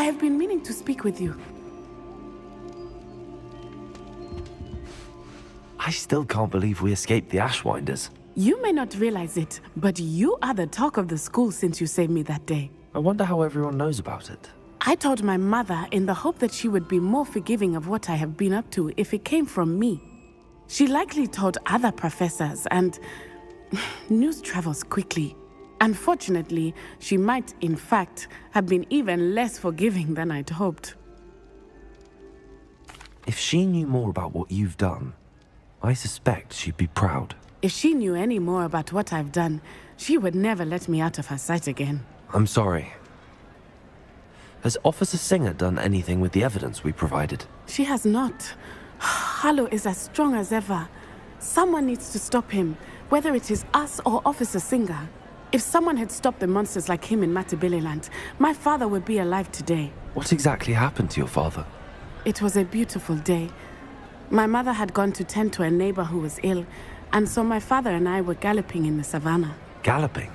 have been meaning to speak with you. I still can't believe we escaped the Ashwinders. You may not realize it, but you are the talk of the school since you saved me that day. I wonder how everyone knows about it. I told my mother in the hope that she would be more forgiving of what I have been up to if it came from me. She likely told other professors, and news travels quickly. Unfortunately, she might, in fact, have been even less forgiving than I'd hoped. If she knew more about what you've done, I suspect she'd be proud. If she knew any more about what I've done, she would never let me out of her sight again. I'm sorry. Has Officer Singer done anything with the evidence we provided? She has not. Harlow is as strong as ever. Someone needs to stop him, whether it is us or Officer Singer. If someone had stopped the monsters like him in Matabeleland, my father would be alive today. What exactly happened to your father? It was a beautiful day. My mother had gone to tend to a neighbor who was ill, and so my father and I were galloping in the savannah. Galloping?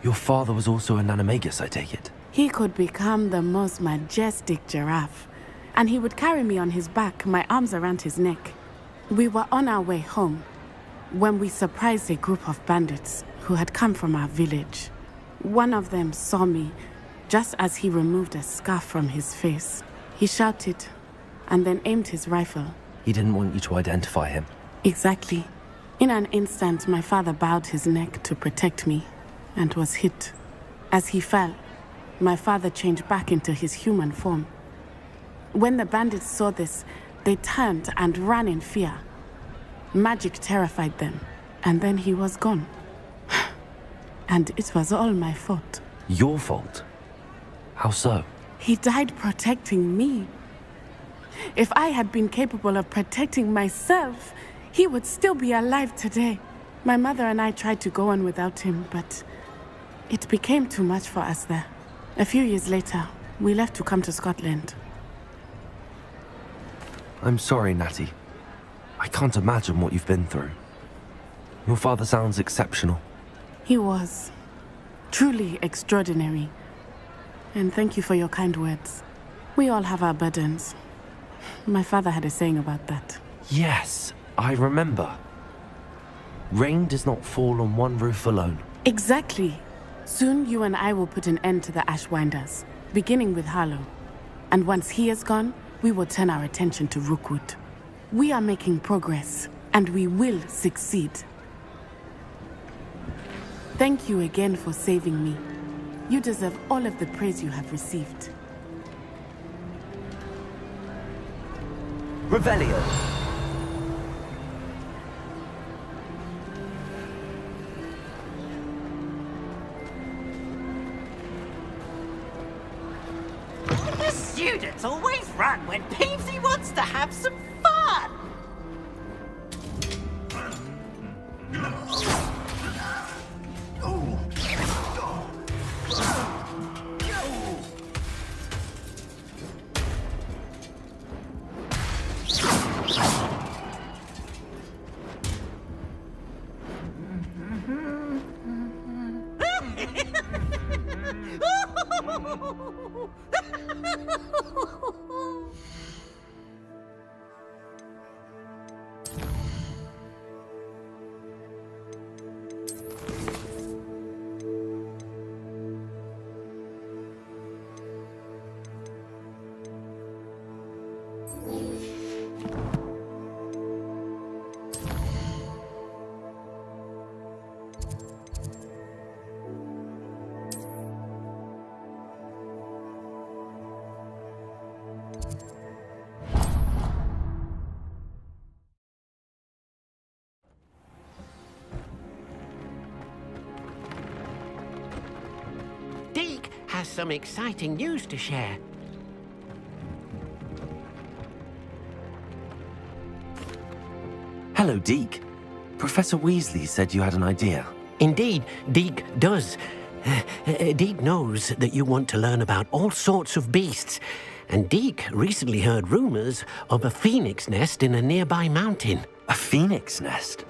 Your father was also a Nanomagus, I take it? He could become the most majestic giraffe, and he would carry me on his back, my arms around his neck. We were on our way home when we surprised a group of bandits who had come from our village. One of them saw me just as he removed a scarf from his face. He shouted and then aimed his rifle. He didn't want you to identify him. Exactly. In an instant, my father bowed his neck to protect me and was hit. As he fell, my father changed back into his human form. When the bandits saw this, they turned and ran in fear. Magic terrified them, and then he was gone. And it was all my fault. Your fault? How so? He died protecting me. If I had been capable of protecting myself, he would still be alive today. My mother and I tried to go on without him, but it became too much for us there. A few years later, we left to come to Scotland. I'm sorry, Natty. I can't imagine what you've been through. Your father sounds exceptional. He was truly extraordinary. And thank you for your kind words. We all have our burdens. My father had a saying about that. Yes, I remember. Rain does not fall on one roof alone. Exactly. Soon you and I will put an end to the Ashwinders, beginning with Harlow. And once he is gone, we will turn our attention to Rookwood. We are making progress, and we will succeed. Thank you again for saving me. You deserve all of the praise you have received. Revelio. The students always run when Peevesy wants to have some fun! Deke has some exciting news to share. Hello, Deke. Professor Weasley said you had an idea. Indeed, Deke does. Deke knows that you want to learn about all sorts of beasts, and Deke recently heard rumors of a phoenix nest in a nearby mountain. A phoenix nest?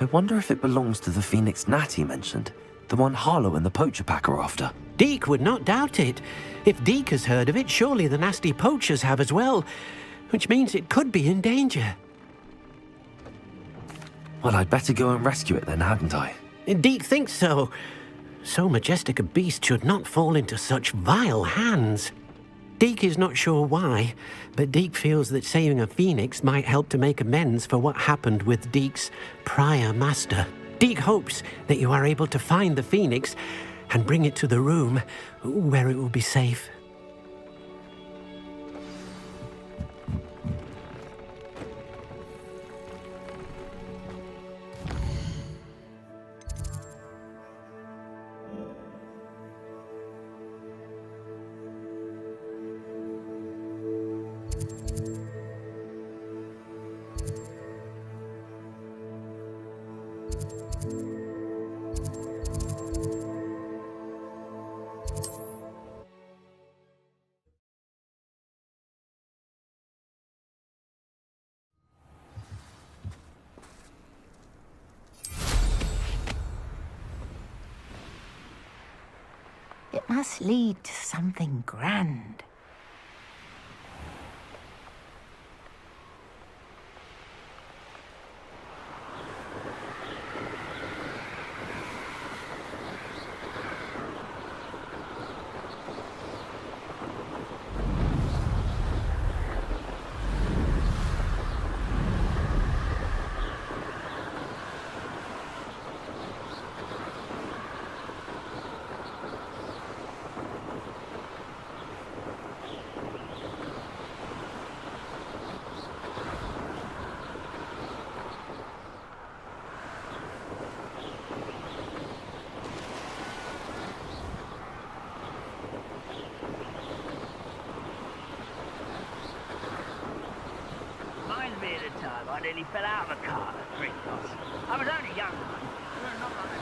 I wonder if it belongs to the phoenix Natty mentioned. The one Harlow and the Poacher Pack are after. Deke would not doubt it. If Deke has heard of it, surely the nasty poachers have as well, which means it could be in danger. Well, I'd better go and rescue it then, hadn't I? Deke thinks so. So majestic a beast should not fall into such vile hands. Deke is not sure why, but Deke feels that saving a phoenix might help to make amends for what happened with Deke's prior master. Deke hopes that you are able to find the phoenix and bring it to the room where it will be safe. It must lead to something grand. Reminds me of the time I nearly fell out of a car at Brickhouse. I was only young one. Not like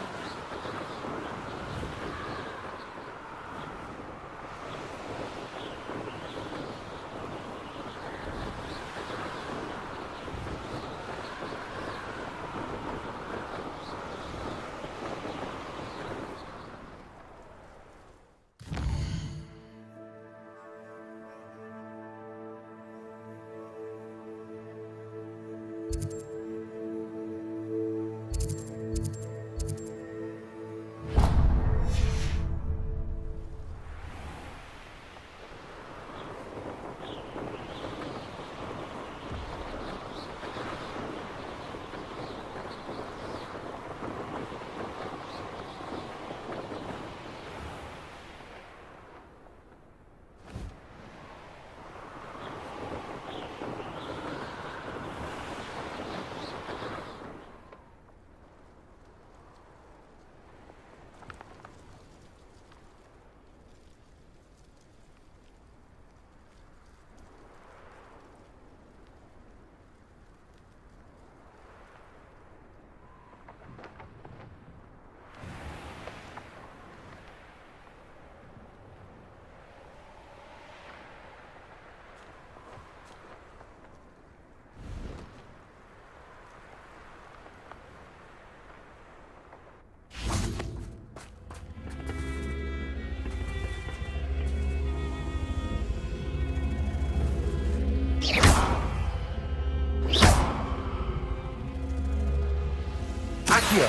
Accio!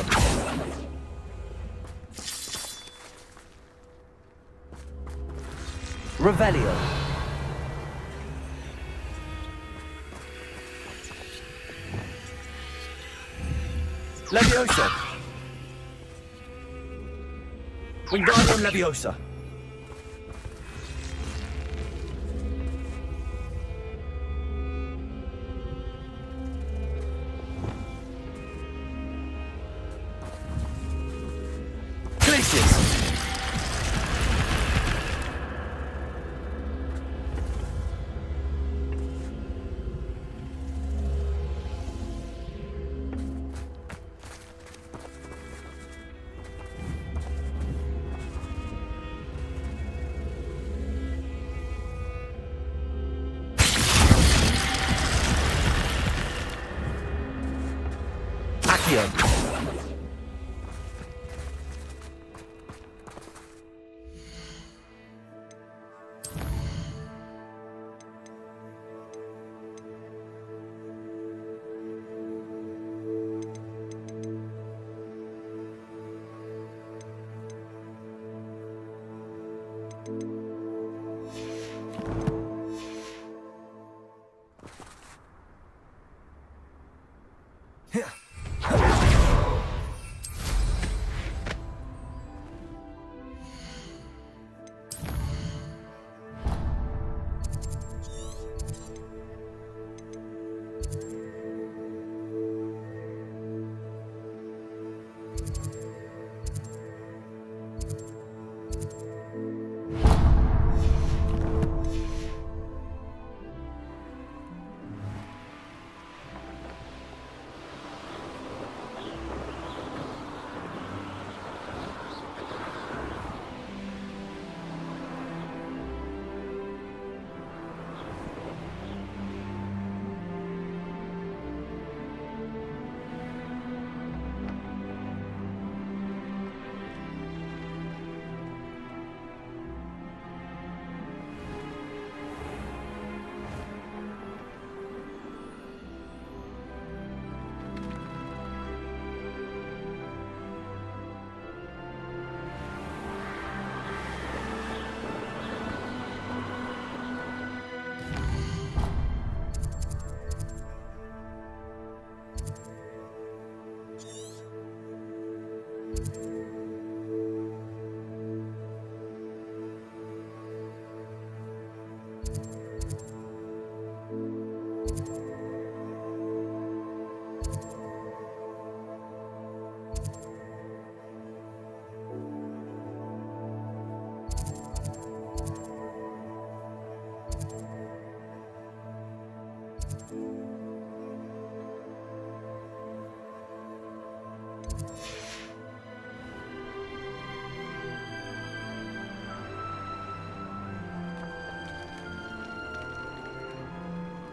Revelio. Leviosa. Wingardium Leviosa. Accio.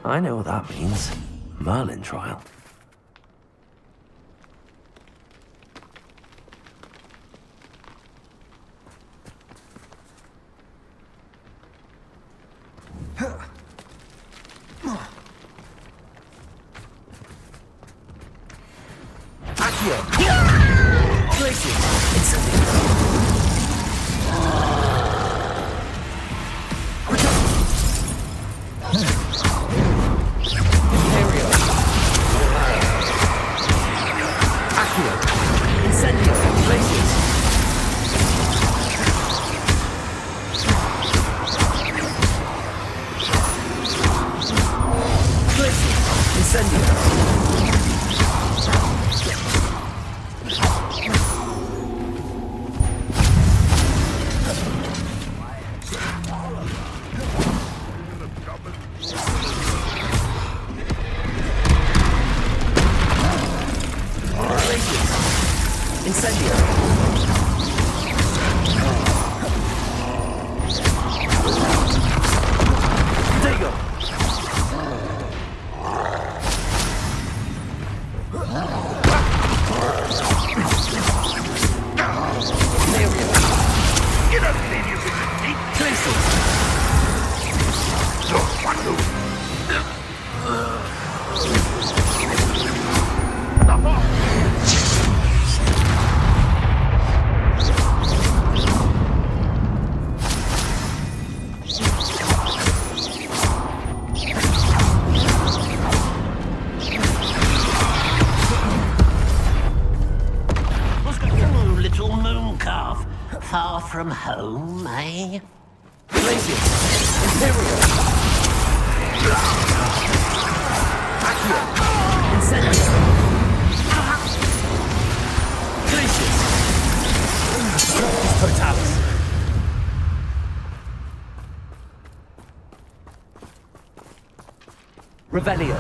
I know what that means. Merlin trial. Far from home, eh? Glacius! Imperial! Accio! Incendio! Glacius! Totalis! Revelio!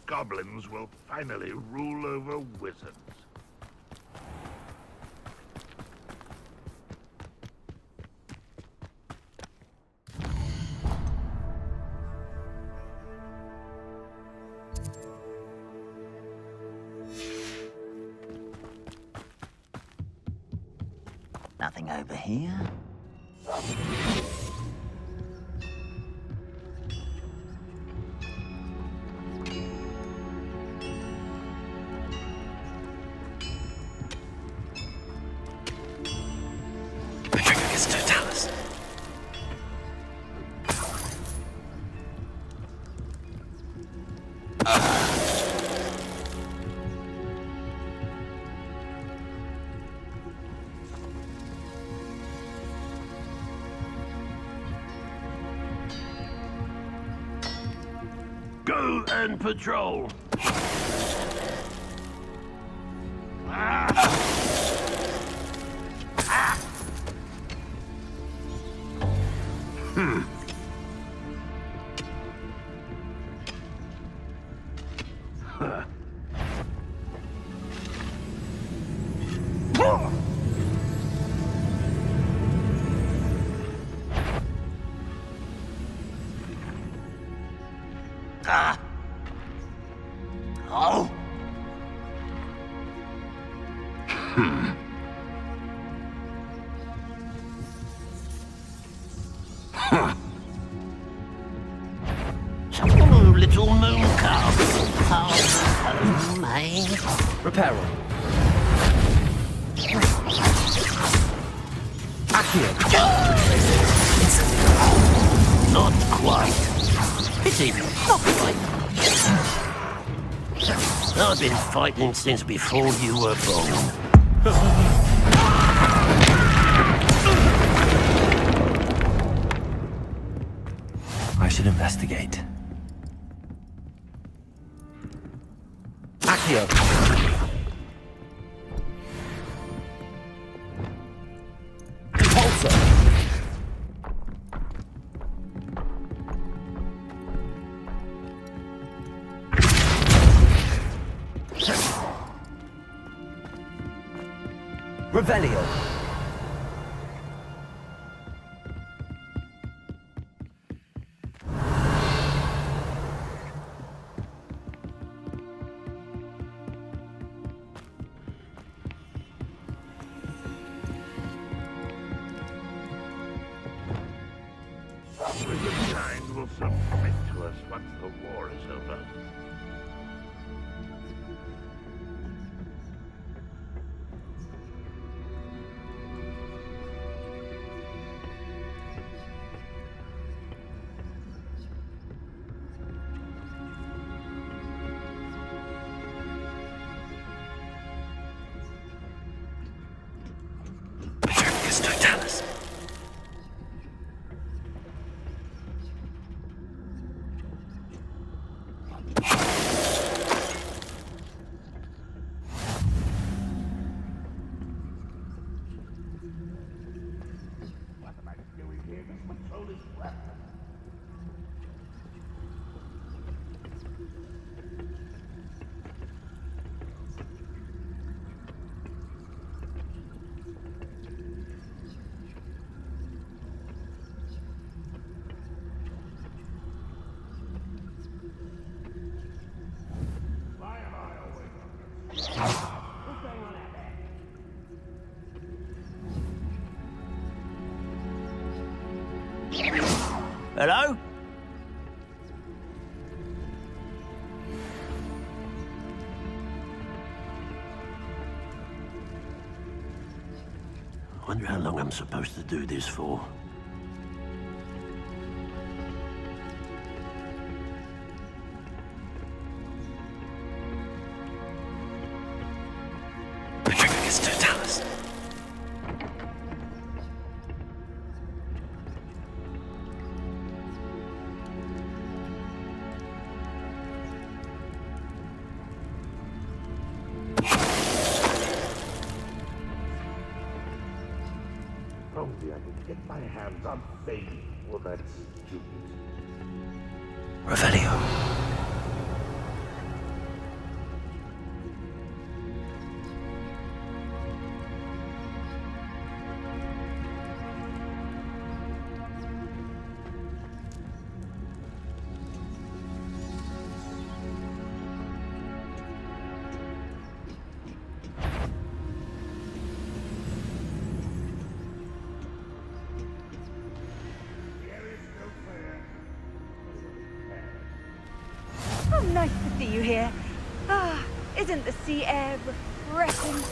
Goblins will finally rule over wizards. Nothing over here. Totalis. Go and patrol. Oh! Oh, little moon calf. Far from home, eh? Reparo. Accio. Not quite. Pity, not quite. I've been fighting since before you were born. I should investigate. Accio. Revelio. The kind will submit to us once the war is over. Pericus Totalis. What am I doing here? This patrol is left. Why am I always on this? What's going on out there? Hello? I wonder how long I'm supposed to do this for. Pericus Totalis. Only I could get my hands on Fame for that stupid. Revelio. Oh, nice to see you here. Ah, isn't the sea air refreshing?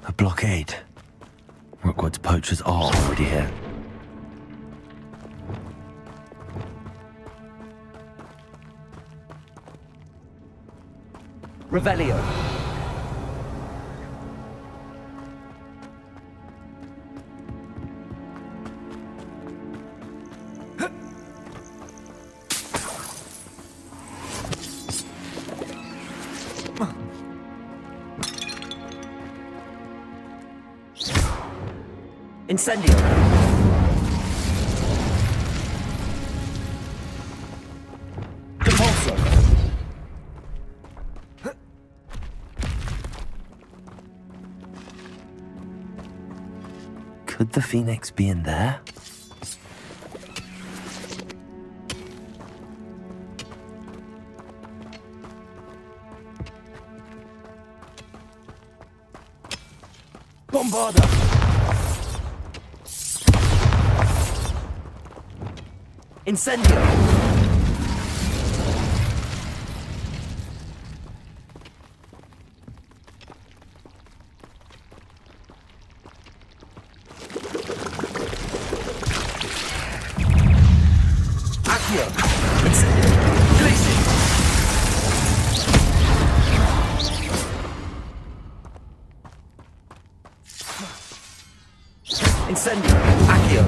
A blockade. Rookwood's poachers are already here. Revelio. Incendio. the Phoenix be in there? Bombarda! Incendio! Accio! Glacier! Incendio! Accio!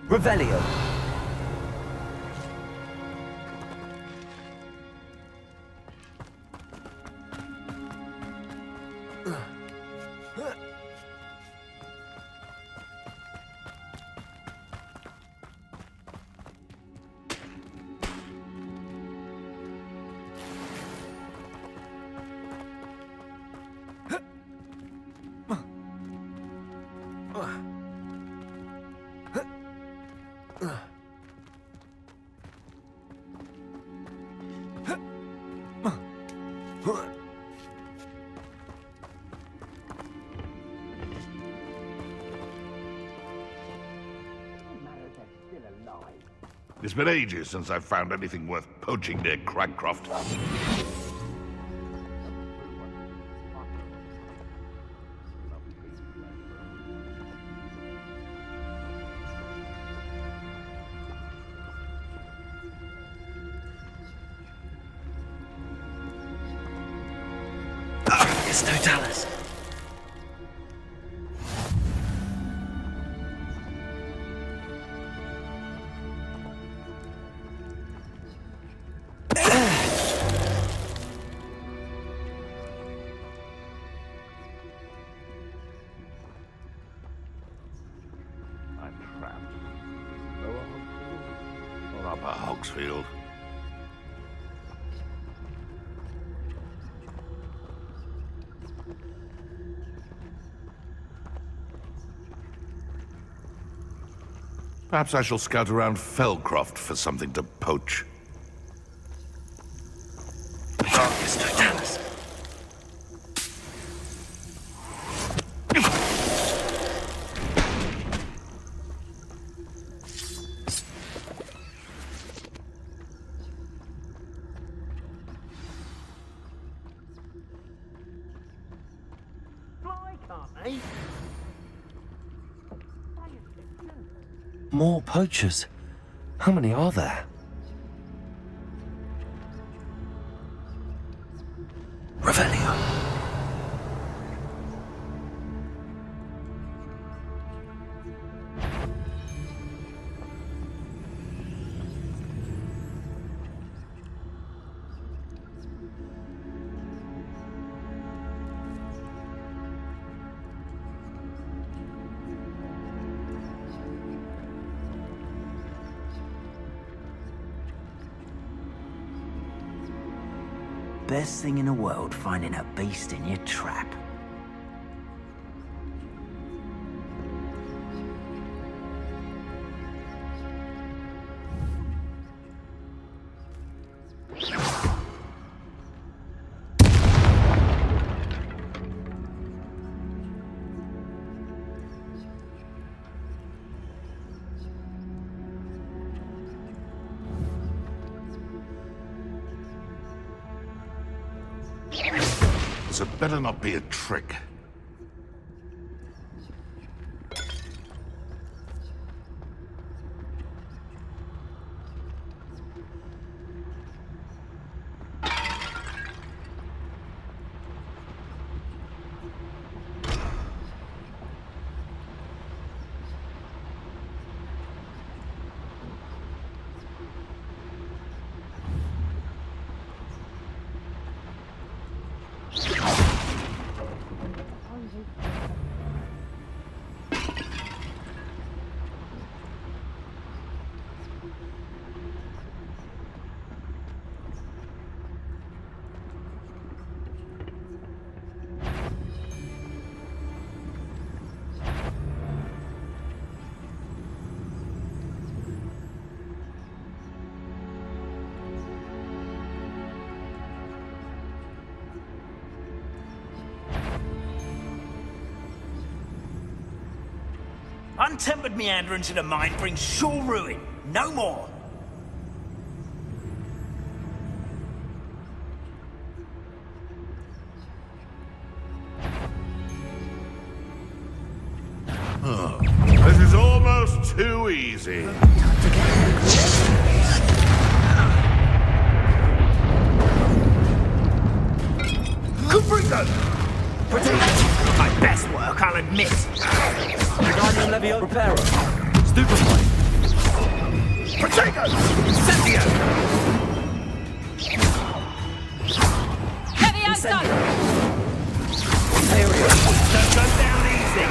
Revelio. It's been ages since I've found anything worth poaching near Cragcroft. It's Totalis. I'm trapped. Lower Hogsfield or Upper Hogsfield? Perhaps I shall scout around Felcroft for something to poach. It's Totalis. Fly, can't they? More poachers. How many are there? Revelio. Best thing in the world, finding a beast in your trap. This had better not be a trick. Untempered meander into the mind brings sure ruin. No more. This is almost too easy. My best work, I'll admit. Guardian Leviosa Repairer. Stupefy. Potato! Incendio! Leviosa! Area. Don't go down easy.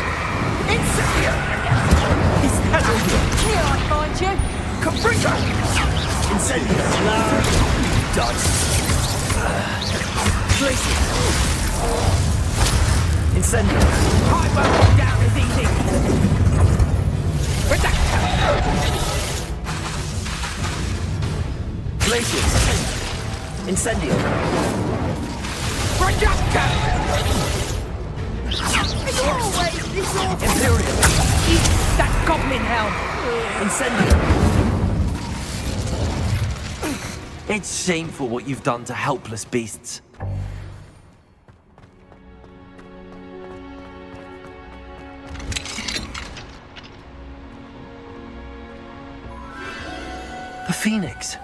Incendio! Here I find you. Capriccio! Incendio! Dodge. Incendio! I won't go down as easy. Glaciers! Incendio! It's always this awful. Imperial! Eat that goblin hell. Incendio! It's shameful what you've done to helpless beasts. The Phoenix.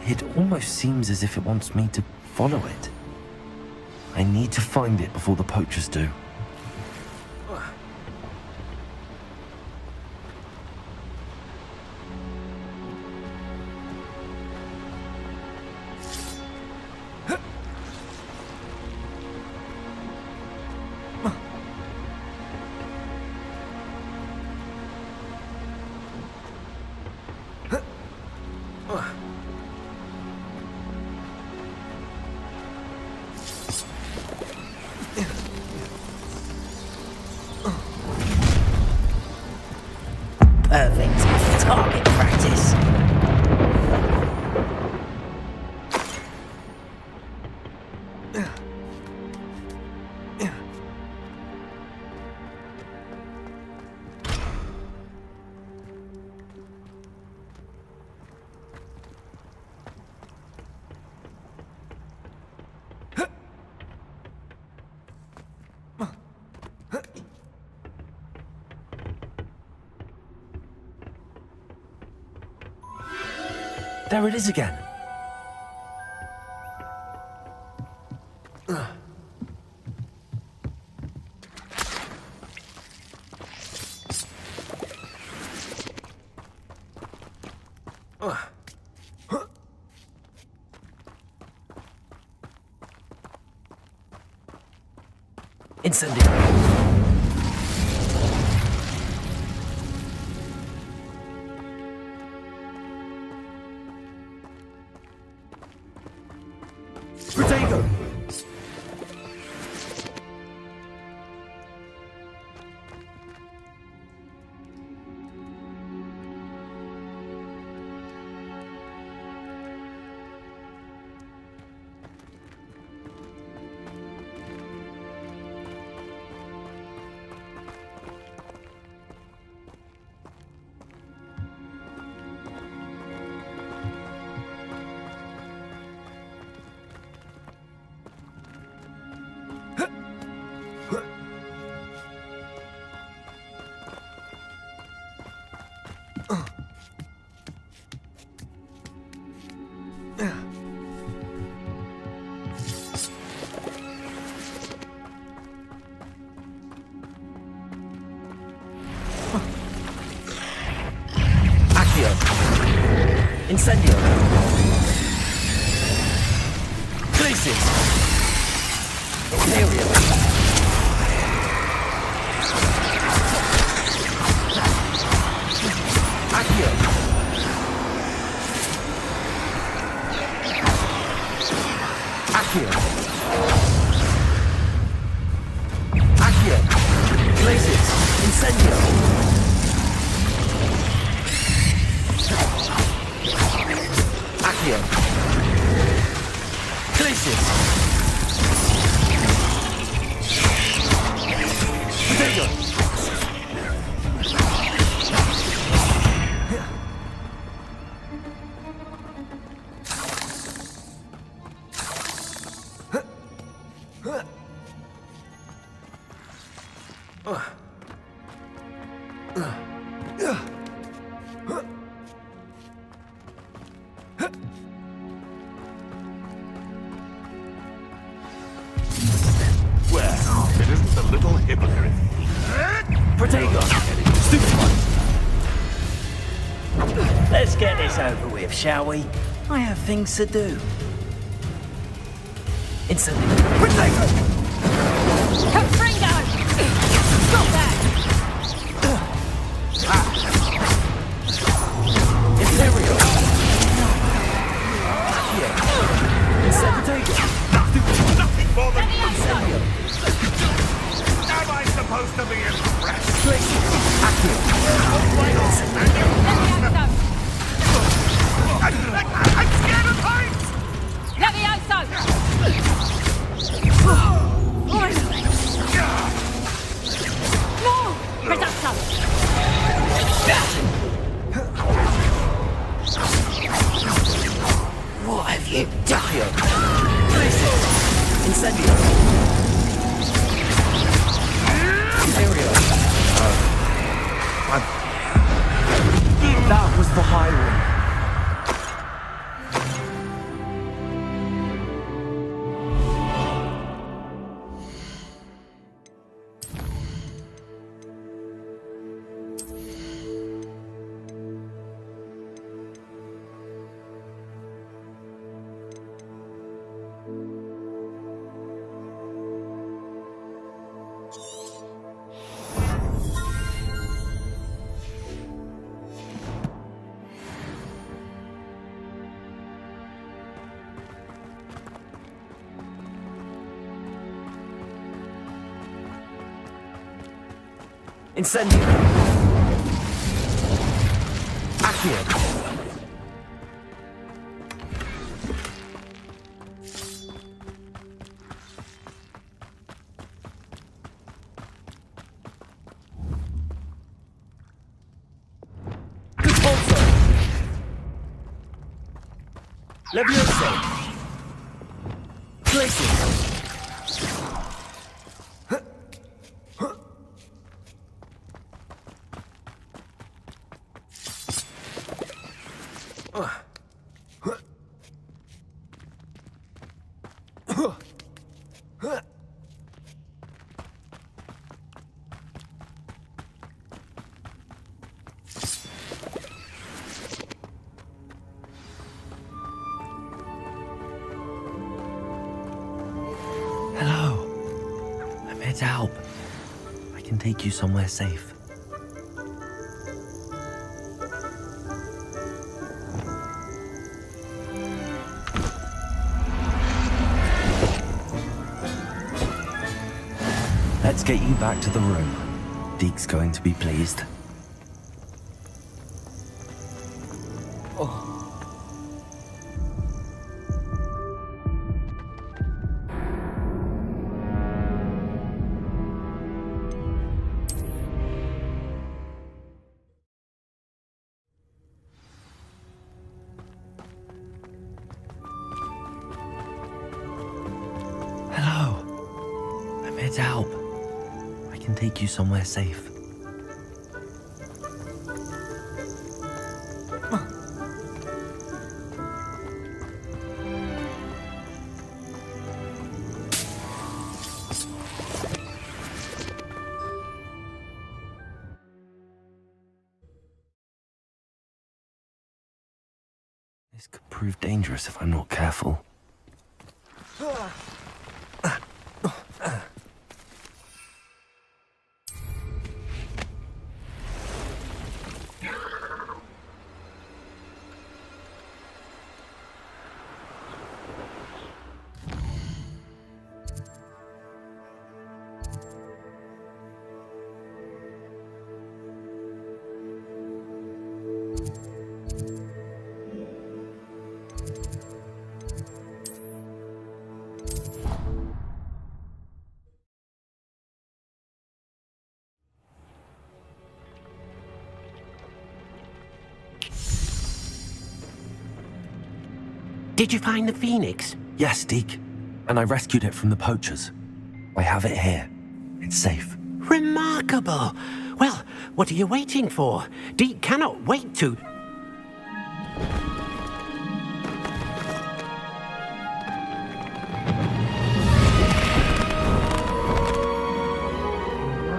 It almost seems as if it wants me to follow it. I need to find it before the poachers do. Perfect. Target practice. There it is again. Incendio! Protego! Incendio! Glaciers! Imperial! Accio! Accio! Accio! Glaciers! Incendio! Accio. Glacius. Potato. Well, it isn't the little hypocrite. Protego. Stupid one. Let's get this over with, shall we? I have things to do. Instantly. Protego. Confringo! Stop that! Imperial. Accio. Protego. Nothing more than... Incendio. Am I supposed to be impressed? Glacius. Accio. I'm scared of heights! Levioso! Finally! No! Reducto! What have you done? Glacius. Incendio. Imperial. That was the highway. Incendio. Accio. Repulsor. Levioso. Glacius. Hello. I'm here to help. I can take you somewhere safe. Let's get you back to the room. Deke's going to be pleased. Hello. I'm here to help. I can take you somewhere safe. This could prove dangerous if I'm not careful. Did you find the phoenix? Yes, Deke. And I rescued it from the poachers. I have it here. It's safe. Remarkable! Well, what are you waiting for? Deke cannot wait to...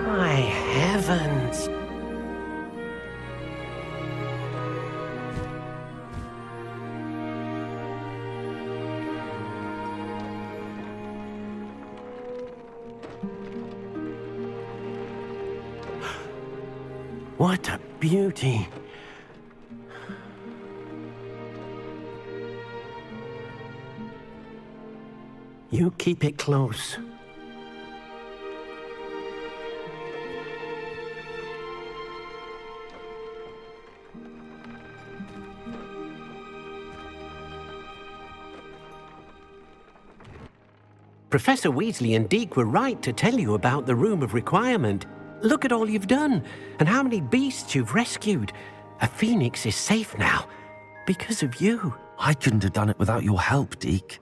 My heavens! What a beauty! You keep it close. Professor Weasley and Deke were right to tell you about the Room of Requirement. Look at all you've done, and how many beasts you've rescued. A phoenix is safe now, because of you. I couldn't have done it without your help, Deke.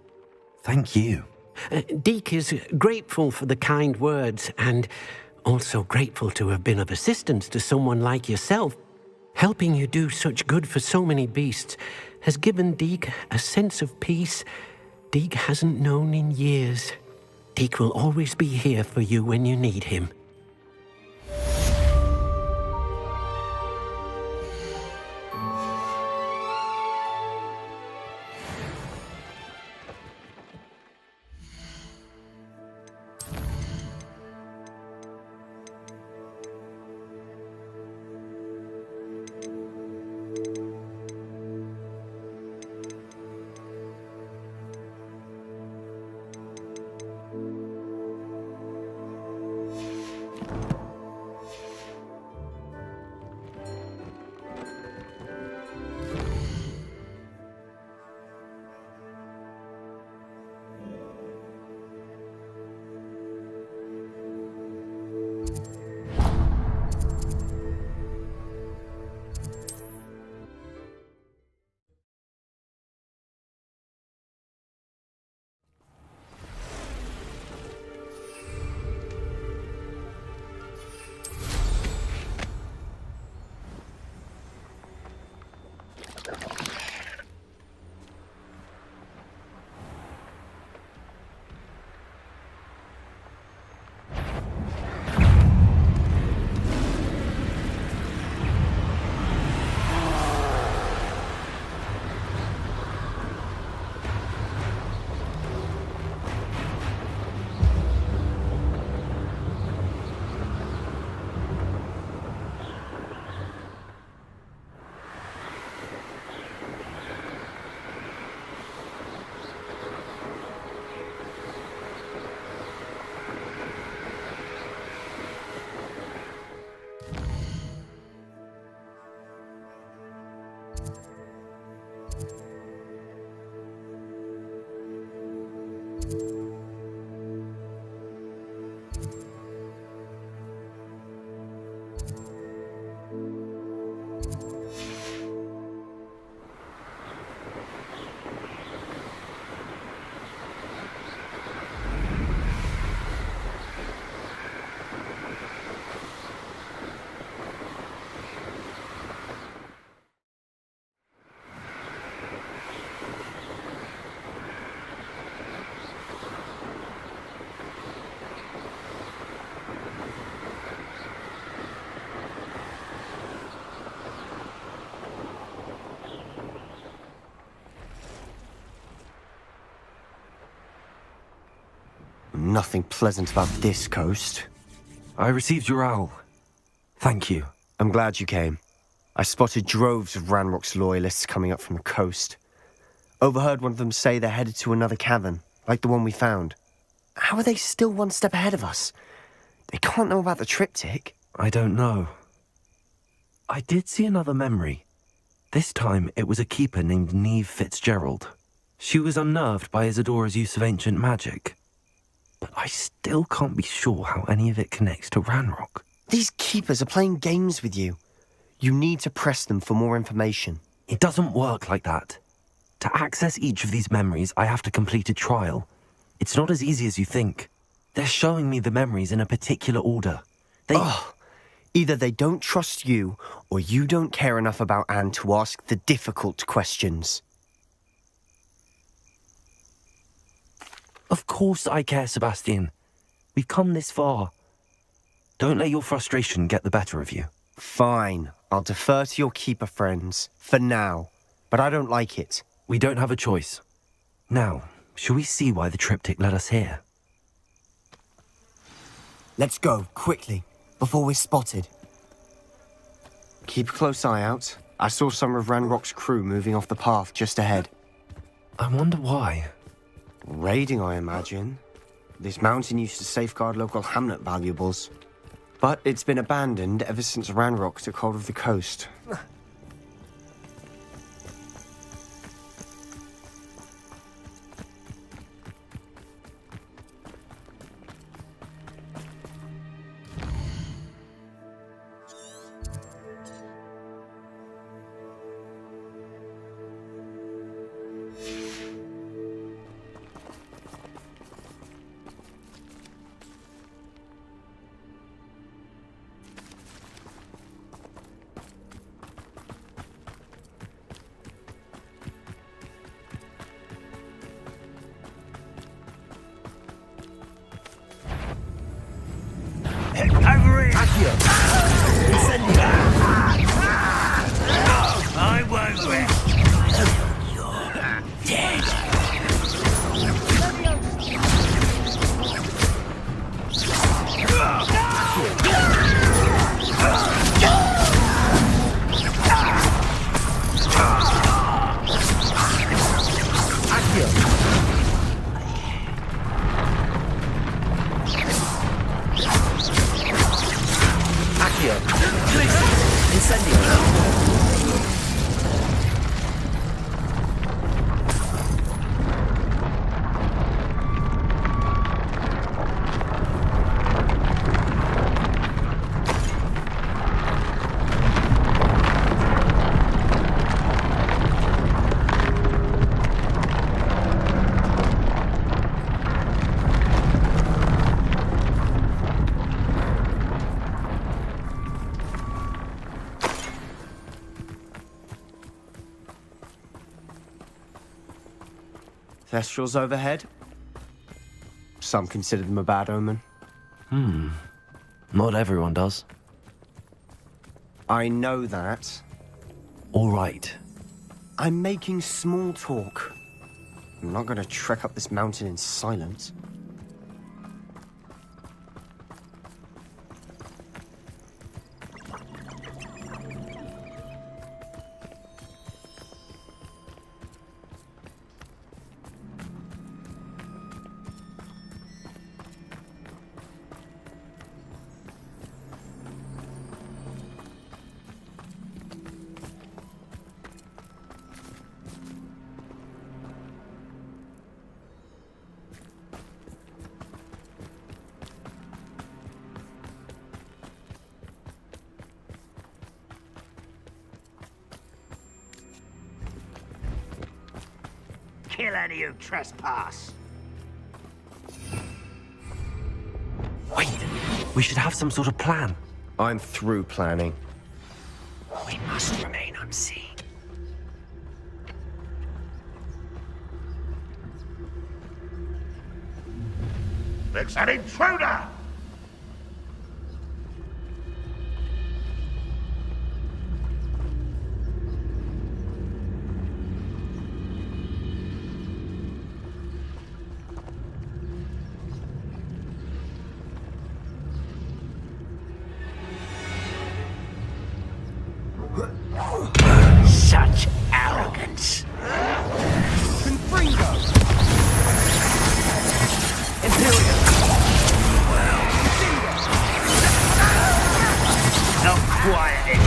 Thank you. Deke is grateful for the kind words, and also grateful to have been of assistance to someone like yourself. Helping you do such good for so many beasts has given Deke a sense of peace Deke hasn't known in years. Deke will always be here for you when you need him. Nothing pleasant about this coast. I received your owl. Thank you. I'm glad you came. I spotted droves of Ranrock's loyalists coming up from the coast. Overheard one of them say they're headed to another cavern, like the one we found. How are they still one step ahead of us? They can't know about the triptych. I don't know. I did see another memory. This time it was a keeper named Neve Fitzgerald. She was unnerved by Isadora's use of ancient magic. But I still can't be sure how any of it connects to Ranrock. These keepers are playing games with you. You need to press them for more information. It doesn't work like that. To access each of these memories, I have to complete a trial. It's not as easy as you think. They're showing me the memories in a particular order. Either they don't trust you, or you don't care enough about Anne to ask the difficult questions. Of course I care, Sebastian. We've come this far. Don't let your frustration get the better of you. Fine, I'll defer to your keeper friends, for now. But I don't like it. We don't have a choice. Now, shall we see why the triptych led us here? Let's go, quickly, before we're spotted. Keep a close eye out. I saw some of Ranrock's crew moving off the path just ahead. I wonder why. Raiding, I imagine. This mountain used to safeguard local hamlet valuables. But it's been abandoned ever since Ranrock took hold of the coast. Over here! I won't rest. You're dead. Thestrals overhead? Some consider them a bad omen. Not everyone does. I know that. All right. I'm making small talk. I'm not going to trek up this mountain in silence. Kill any who trespass. Wait, we should have some sort of plan. I'm through planning. We must remain unseen. It's an intruder! Such arrogance. Not quiet.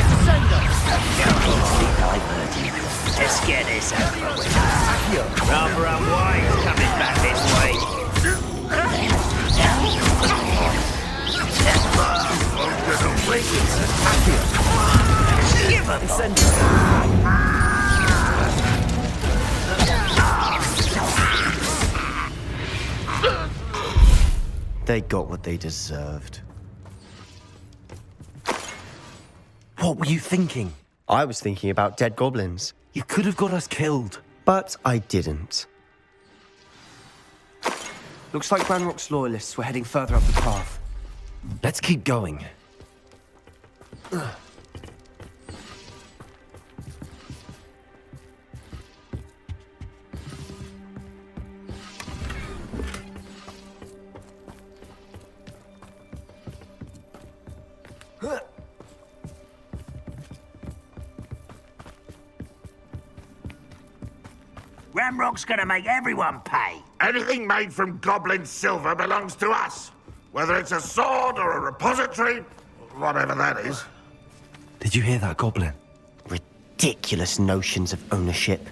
Let's get this over with. Rather unwise coming back this way. Give 'em. They got what they deserved. What were you thinking? I was thinking about dead goblins, You could have got us killed. but I didn't. Looks like Ranrock's loyalists were heading further up the path. Let's keep going. Ramrock's gonna make everyone pay. Anything made from goblin silver belongs to us. Whether it's a sword or a repository, whatever that is. Did you hear that, Goblin? Ridiculous notions of ownership.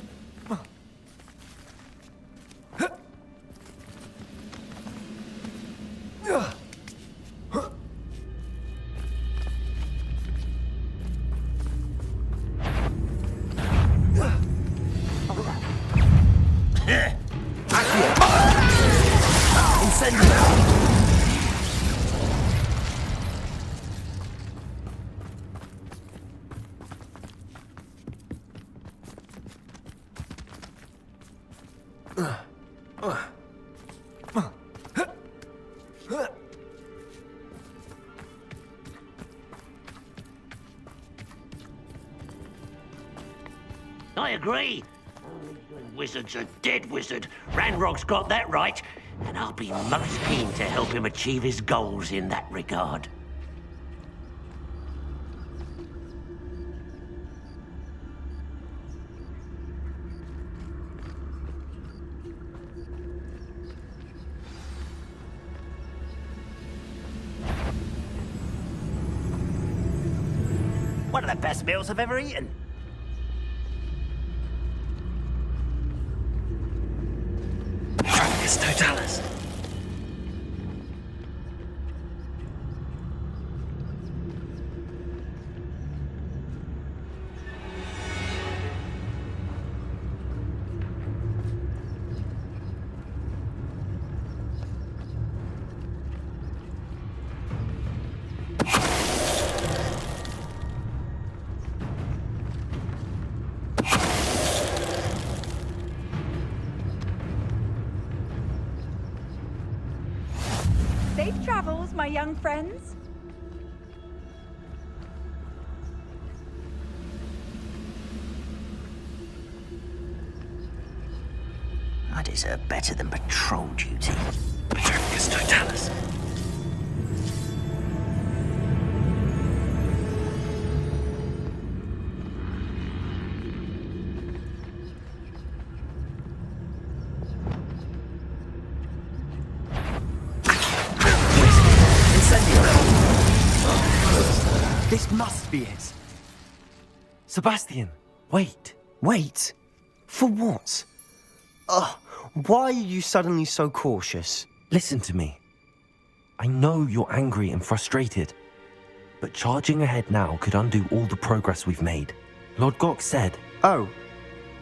I agree. Wizard's a dead wizard. Ranrock's got that right. And I'll be most keen to help him achieve his goals in that regard. One of the best meals I've ever eaten. It's Totalis. Safe travels, my young friends. I deserve better than patrol duty. Petrificus Totalis. This must be it. Sebastian, wait. Wait. For what? Ugh. Why are you suddenly so cautious? Listen to me. I know you're angry and frustrated, but charging ahead now could undo all the progress we've made. Lord Gok said... Oh,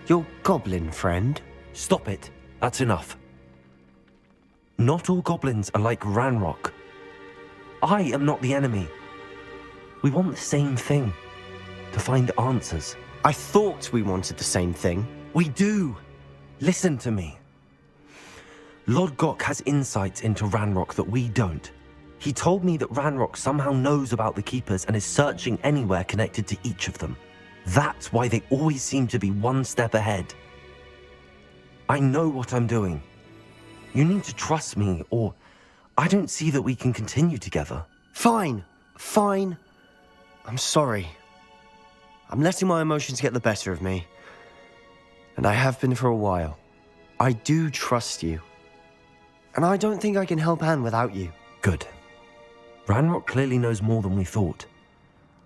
your goblin friend? Stop it. That's enough. Not all goblins are like Ranrock. I am not the enemy. We want the same thing. To find answers. I thought we wanted the same thing. We do. Listen to me. Lord Gok has insights into Ranrock that we don't. He told me that Ranrock somehow knows about the Keepers and is searching anywhere connected to each of them. That's why they always seem to be one step ahead. I know what I'm doing. You need to trust me, or I don't see that we can continue together. Fine. Fine. I'm sorry. I'm letting my emotions get the better of me. And I have been for a while. I do trust you. And I don't think I can help Anne without you. Good. Ranrock clearly knows more than we thought.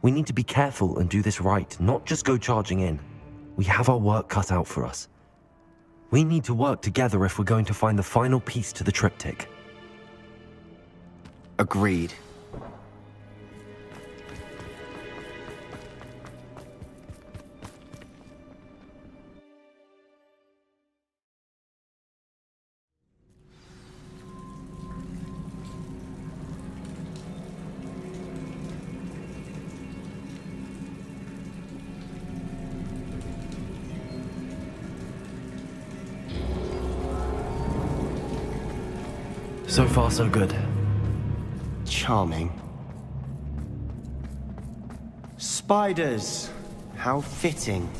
We need to be careful and do this right, not just go charging in. We have our work cut out for us. We need to work together if we're going to find the final piece to the triptych. Agreed. So far, so good. Charming. Spiders! How fitting.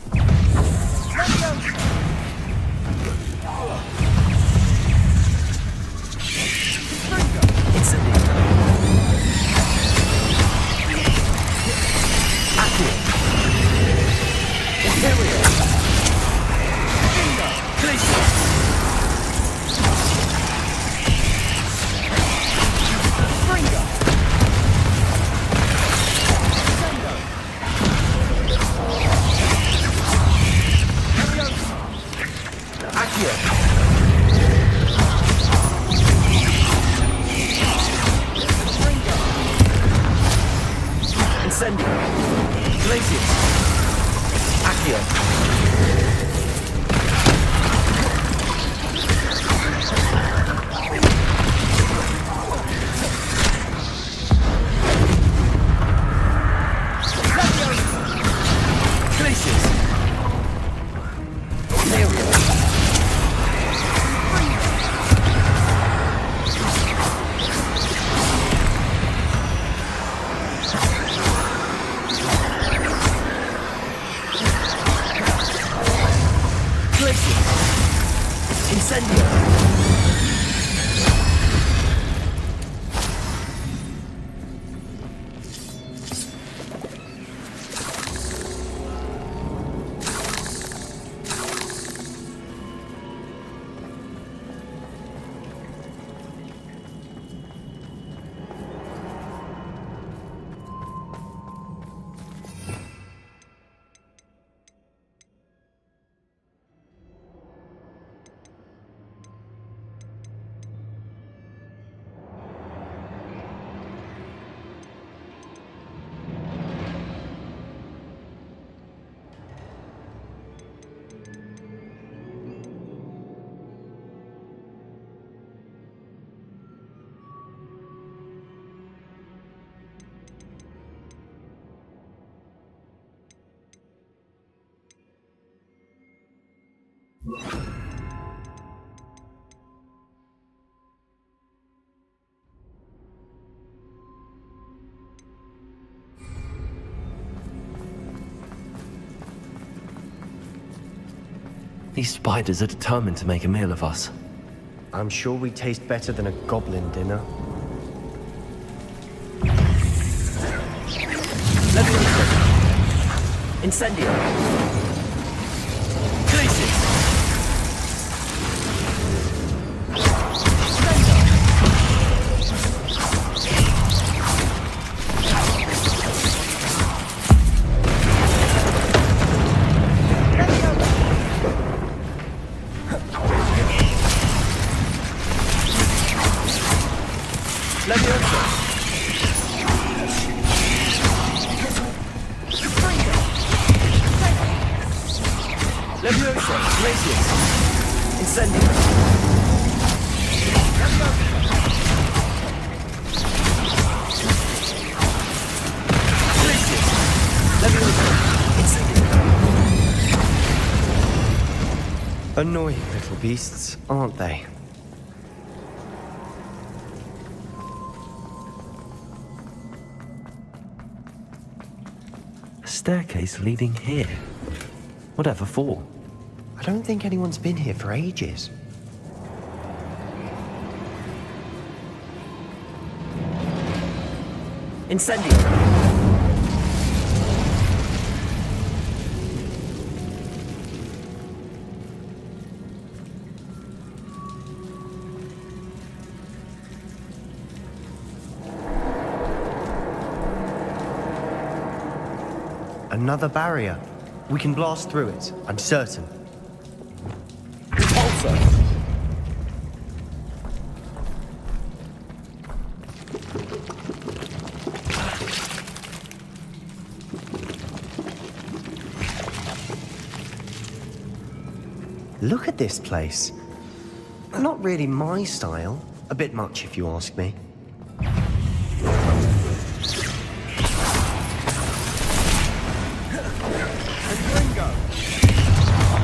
These spiders are determined to make a meal of us. I'm sure we taste better than a goblin dinner. Incendio! Glacius! Annoying little beasts, aren't they? A staircase leading here. Whatever for? I don't think anyone's been here for ages. Incendio! Another barrier. We can blast through it, I'm certain. Look at this place. Not really my style. A bit much, if you ask me.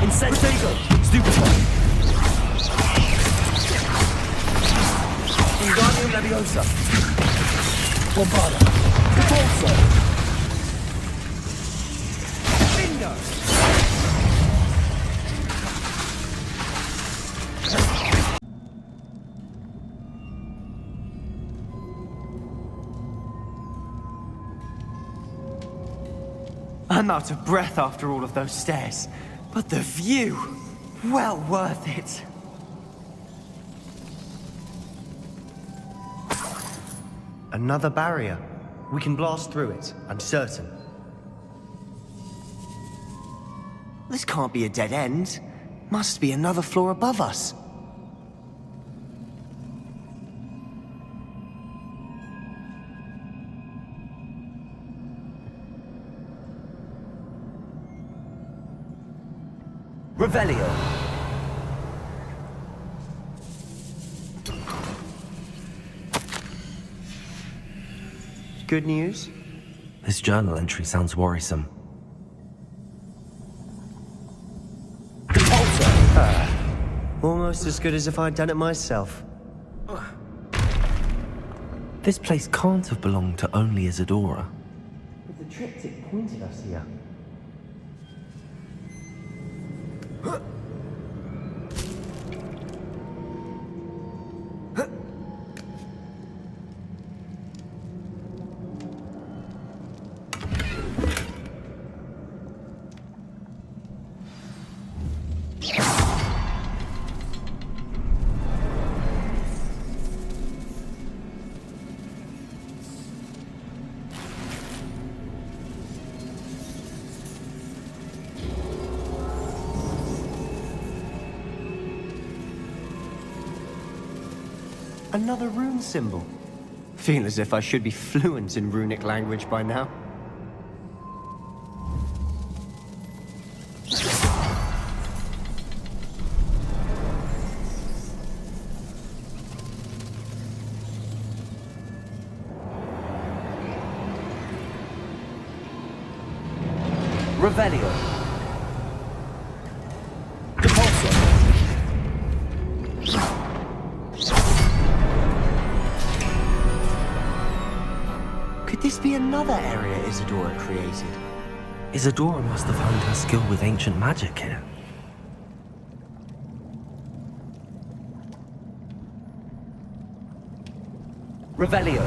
Incendio! Stupefy! Leviosa! Bombarda! Repulso! Bingo! I'm out of breath after all of those stairs. But the view! Well worth it. Another barrier. We can blast through it, I'm certain. This can't be a dead end. Must be another floor above us. Revelio. Good news? This journal entry sounds worrisome. Almost as good as if I'd done it myself. This place can't have belonged to only Isadora. But the triptych pointed us here. Another rune symbol. Feel as if I should be fluent in runic language by now. Revelio. Could this be another area Isadora created? Isadora must have honed her skill with ancient magic here. Revelio.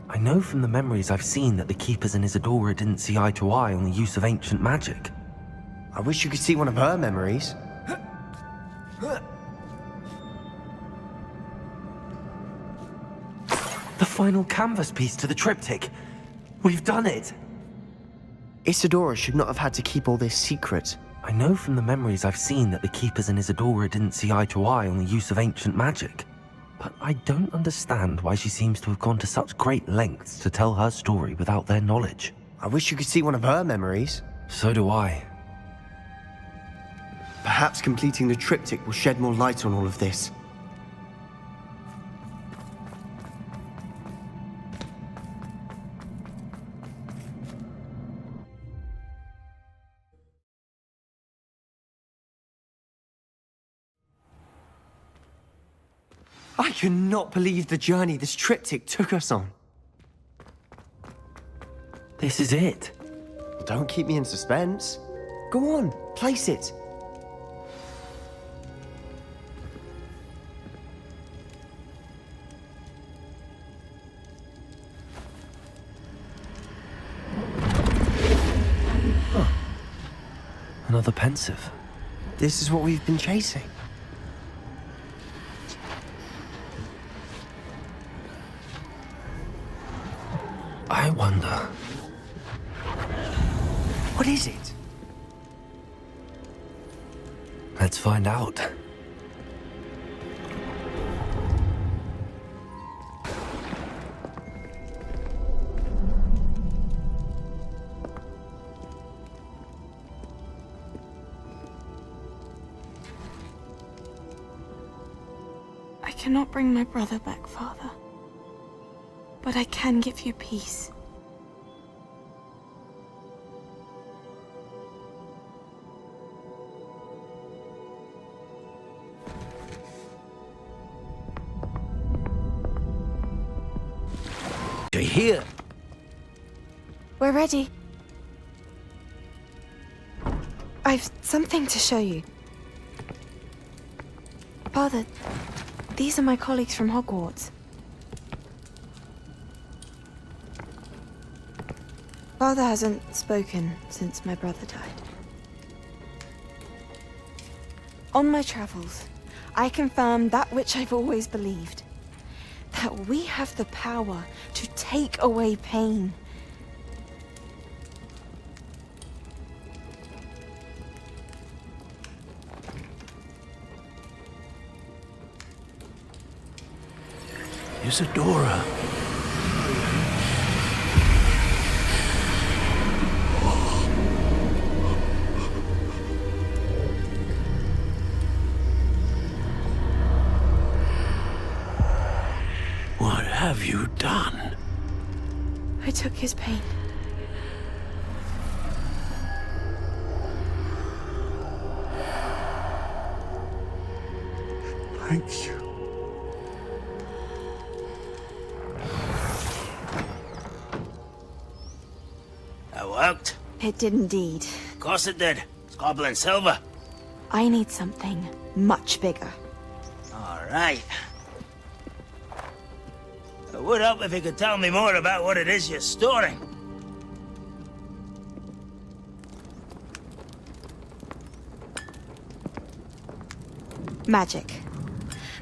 I know from the memories I've seen that the Keepers and Isadora didn't see eye to eye on the use of ancient magic. I wish you could see one of her memories. The final canvas piece to the triptych. We've done it! Isadora should not have had to keep all this secret. I know from the memories I've seen that the Keepers and Isadora didn't see eye to eye on the use of ancient magic. But I don't understand why she seems to have gone to such great lengths to tell her story without their knowledge. I wish you could see one of her memories. So do I. Perhaps completing the triptych will shed more light on all of this. I cannot believe the journey this triptych took us on. This is it. Don't keep me in suspense. Go on, place it. Another pensive. This is what we've been chasing. I wonder. What is it? Let's find out. I cannot bring my brother back, Father. But I can give you peace. here. We're ready. I've something to show you. Father, these are my colleagues from Hogwarts. Father hasn't spoken since my brother died. On my travels, I confirmed that which I've always believed. That we have the power to take away pain. Isadora. What have you done? I took his pain. Thank you. That worked. It did indeed. Of course it did. It's goblin silver. I need something much bigger. All right. It would help if you could tell me more about what it is you're storing. Magic.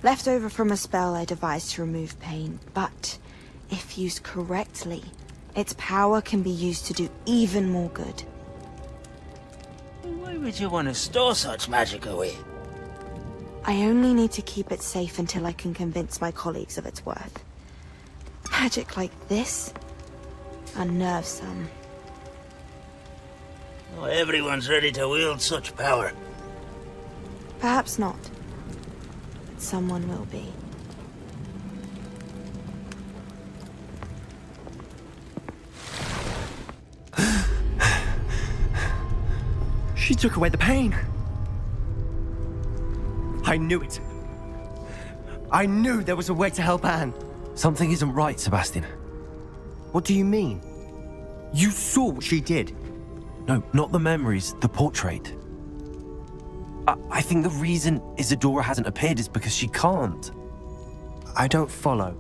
Left over from a spell I devised to remove pain, but if used correctly, its power can be used to do even more good. Why would you want to store such magic away? I only need to keep it safe until I can convince my colleagues of its worth. Magic like this unnerves some. Not everyone's ready to wield such power. Perhaps not. But someone will be. She took away the pain. I knew it. I knew there was a way to help Anne. Something isn't right, Sebastian. What do you mean? You saw what she did. No, not the memories, the portrait. I think the reason Isadora hasn't appeared is because she can't. I don't follow.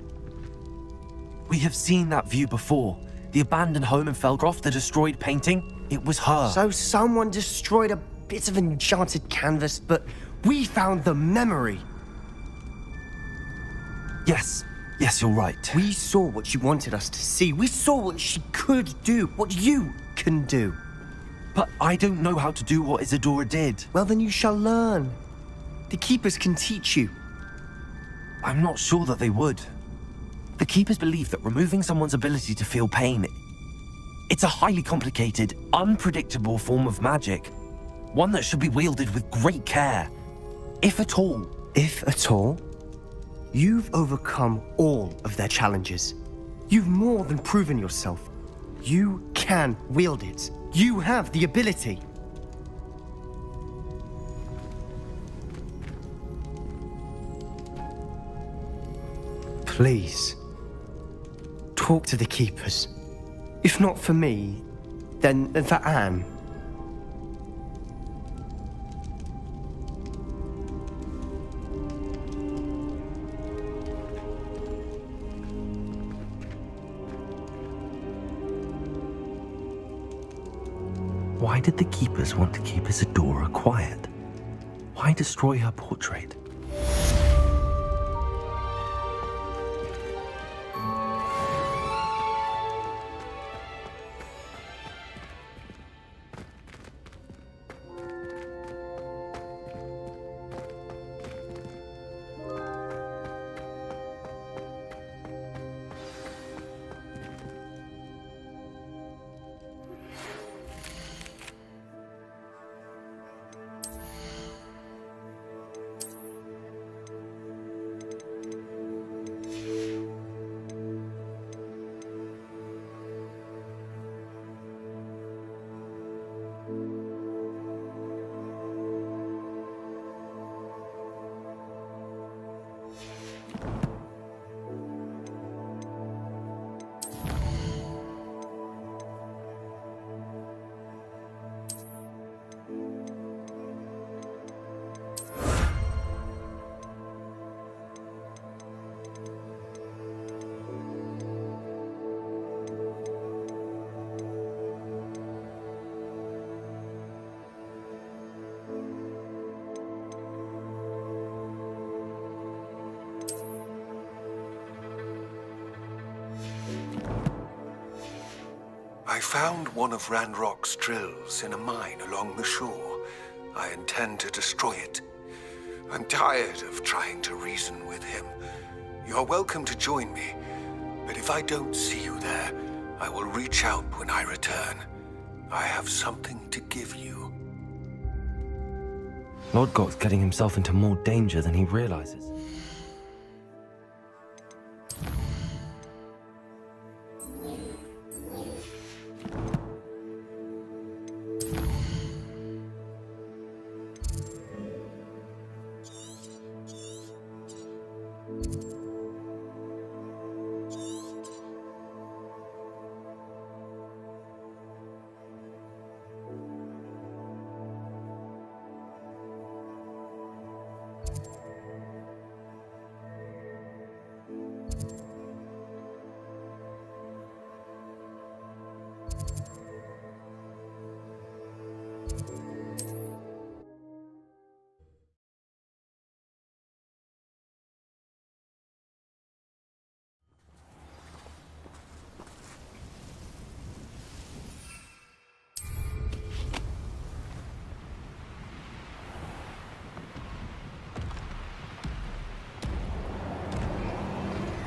We have seen that view before. The abandoned home in Felgroth, the destroyed painting, it was her. So someone destroyed a bit of enchanted canvas, but we found the memory. Yes, you're right. We saw what she wanted us to see. We saw what she could do, what you can do. But I don't know how to do what Isadora did. Well, then you shall learn. The Keepers can teach you. I'm not sure that they would. The Keepers believe that removing someone's ability to feel pain, it's a highly complicated, unpredictable form of magic. One that should be wielded with great care. If at all. If at all? You've overcome all of their challenges. You've more than proven yourself. You can wield it. You have the ability. Please, talk to the Keepers. If not for me, then for Anne. Why did the Keepers want to keep Isadora quiet? Why destroy her portrait? I found one of Ranrock's drills in a mine along the shore. I intend to destroy it. I'm tired of trying to reason with him. You're welcome to join me, but if I don't see you there, I will reach out when I return. I have something to give you. Lodgok's getting himself into more danger than he realizes.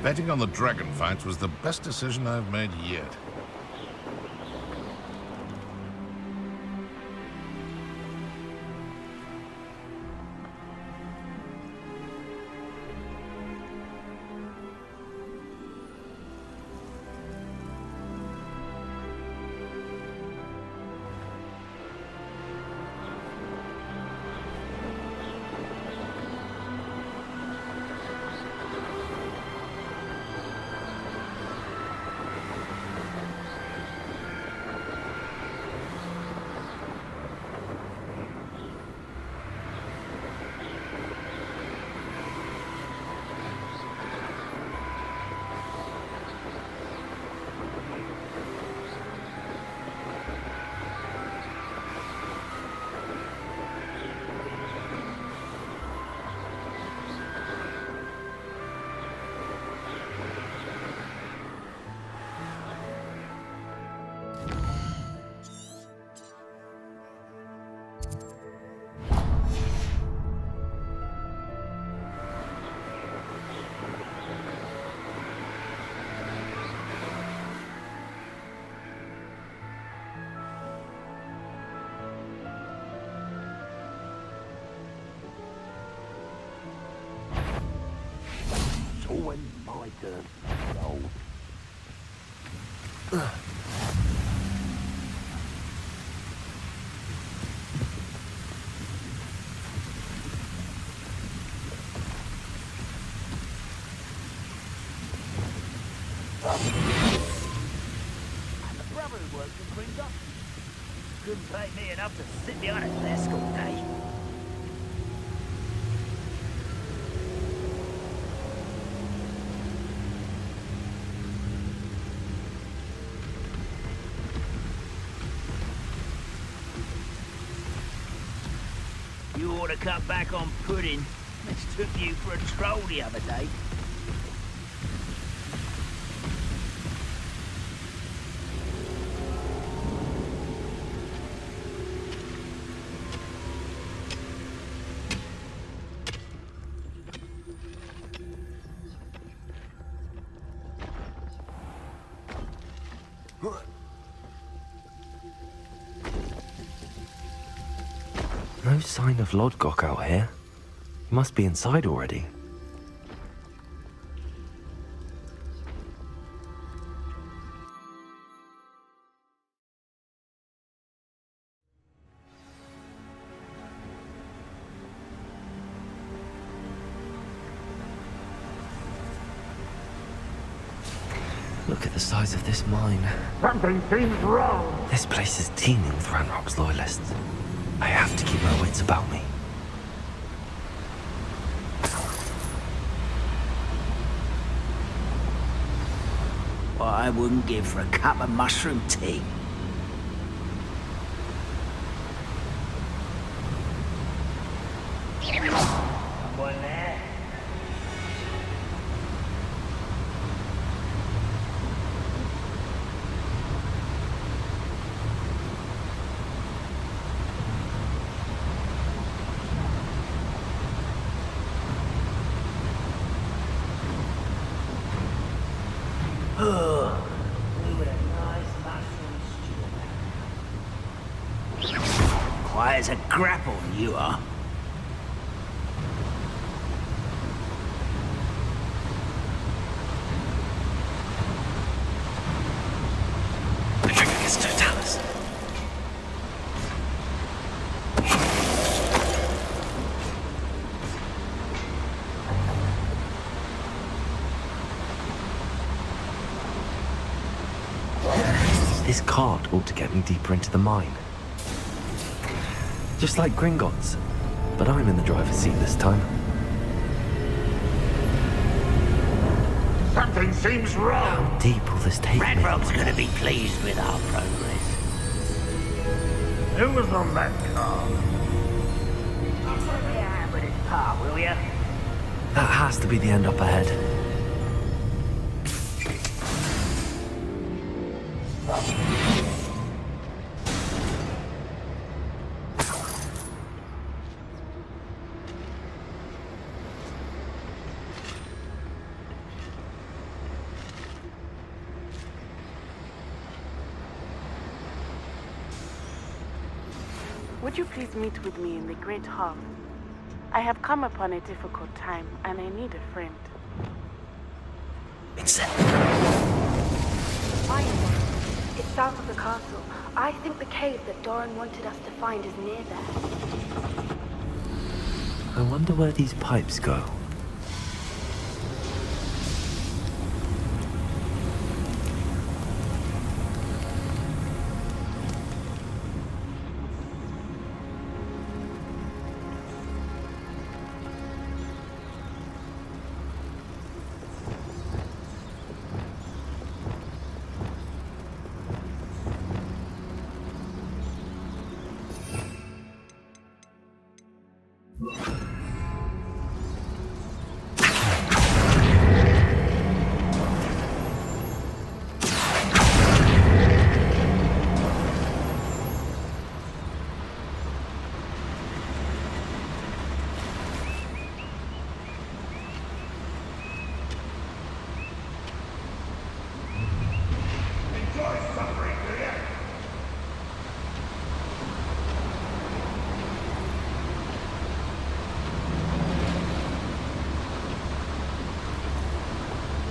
Betting on the dragon fights was the best decision I've made yet. Always my turn. Old. And the brother who works in Printer couldn't pay me enough to sit behind a desk all day. You ought to cut back on pudding. Mistook you for a troll the other day. No sign of Lodgok out here. He must be inside already. Look at the size of this mine. Something seems wrong. This place is teeming with Ranrock's loyalists. I have to keep my wits about me. What I wouldn't give for a cup of mushroom tea. Someone there? High as a grapple, you are. The trigger gets to Talus. This cart ought to get me deeper into the mine. Just like Gringotts, but I'm in the driver's seat this time. Something seems wrong. How deep will this take me? Ranrock's gonna be pleased with our progress. Who was on that car? I'll put me a hand with his pa, will ya? That has to be the end up ahead. Would you please meet with me in the Great Hall? I have come upon a difficult time, and I need a friend. It's set. I am. It's south of the castle. I think the cave that Doran wanted us to find is near there. I wonder where these pipes go.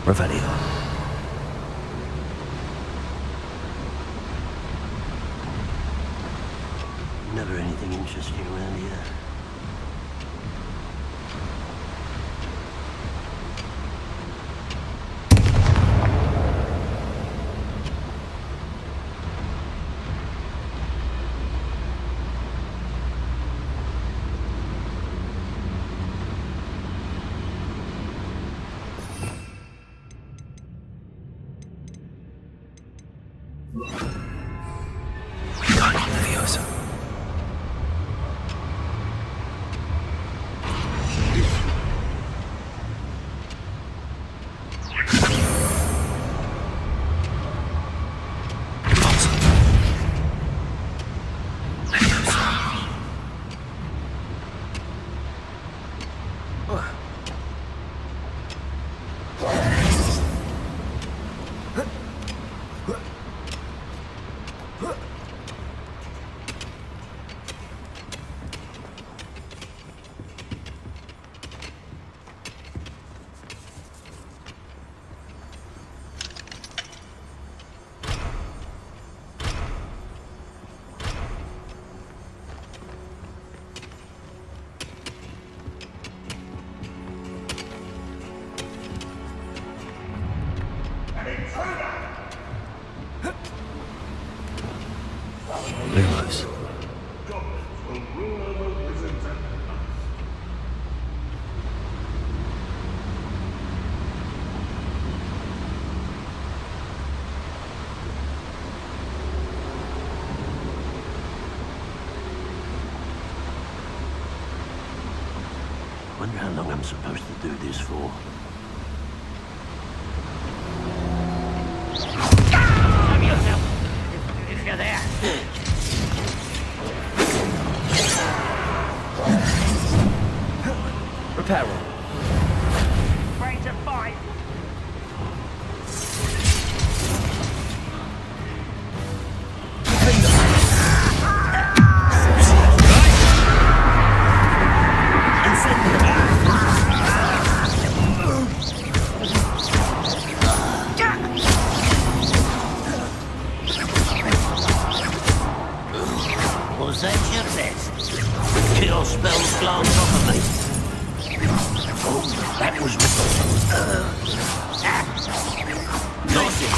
Revelio. Never anything interesting around here. Lumos. Wonder how long I'm supposed to do this for. Show yourself, if you're there. Repair room. Ready to fight. Save your best. Cure spells glance off of me. Oh, that was... Lost it.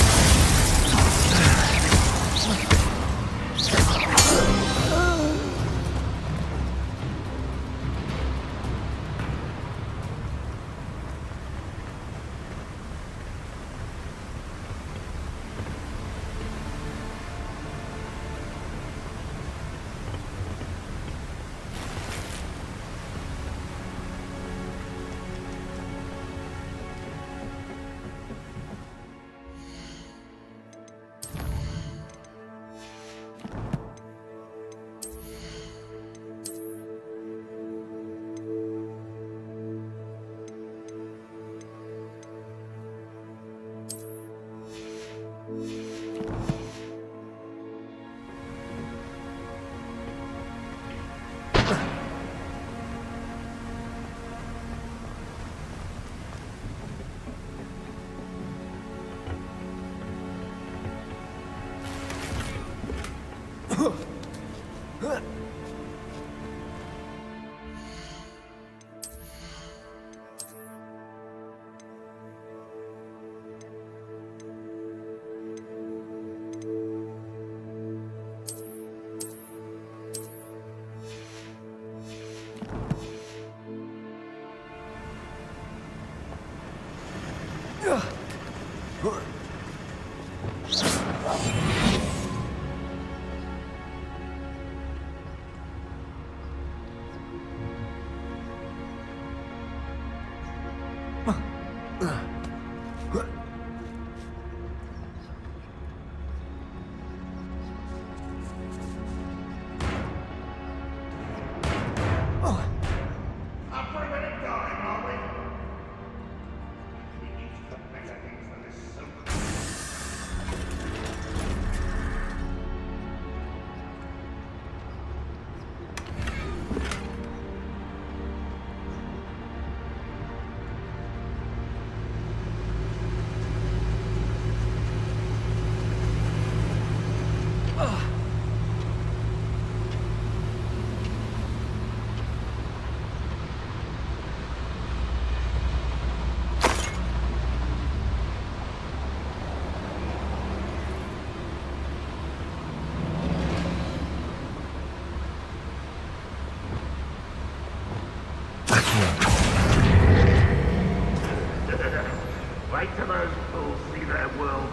Wait till those fools see their world.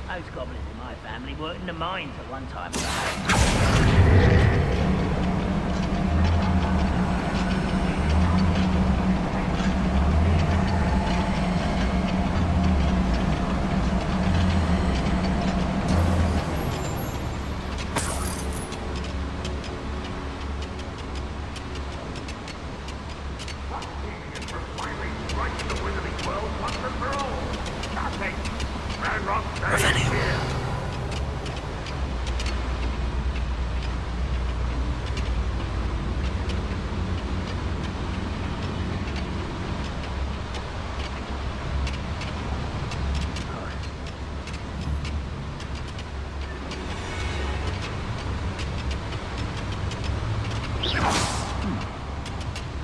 Those goblins in my family worked in the mines at one time.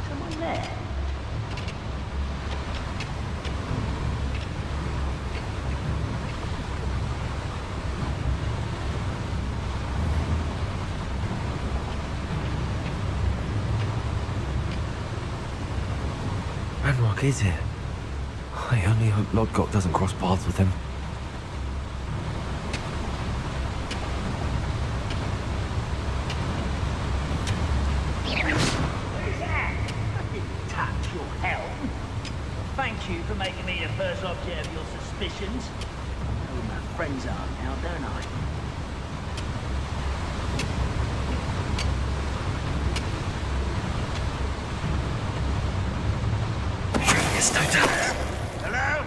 Someone there? Ranrock is here. I only hope Lodgok doesn't cross paths with him. Touch your help. Thank you for making me the first object of your suspicions. I know who my friends are now, don't I? It's no doubt. Hello?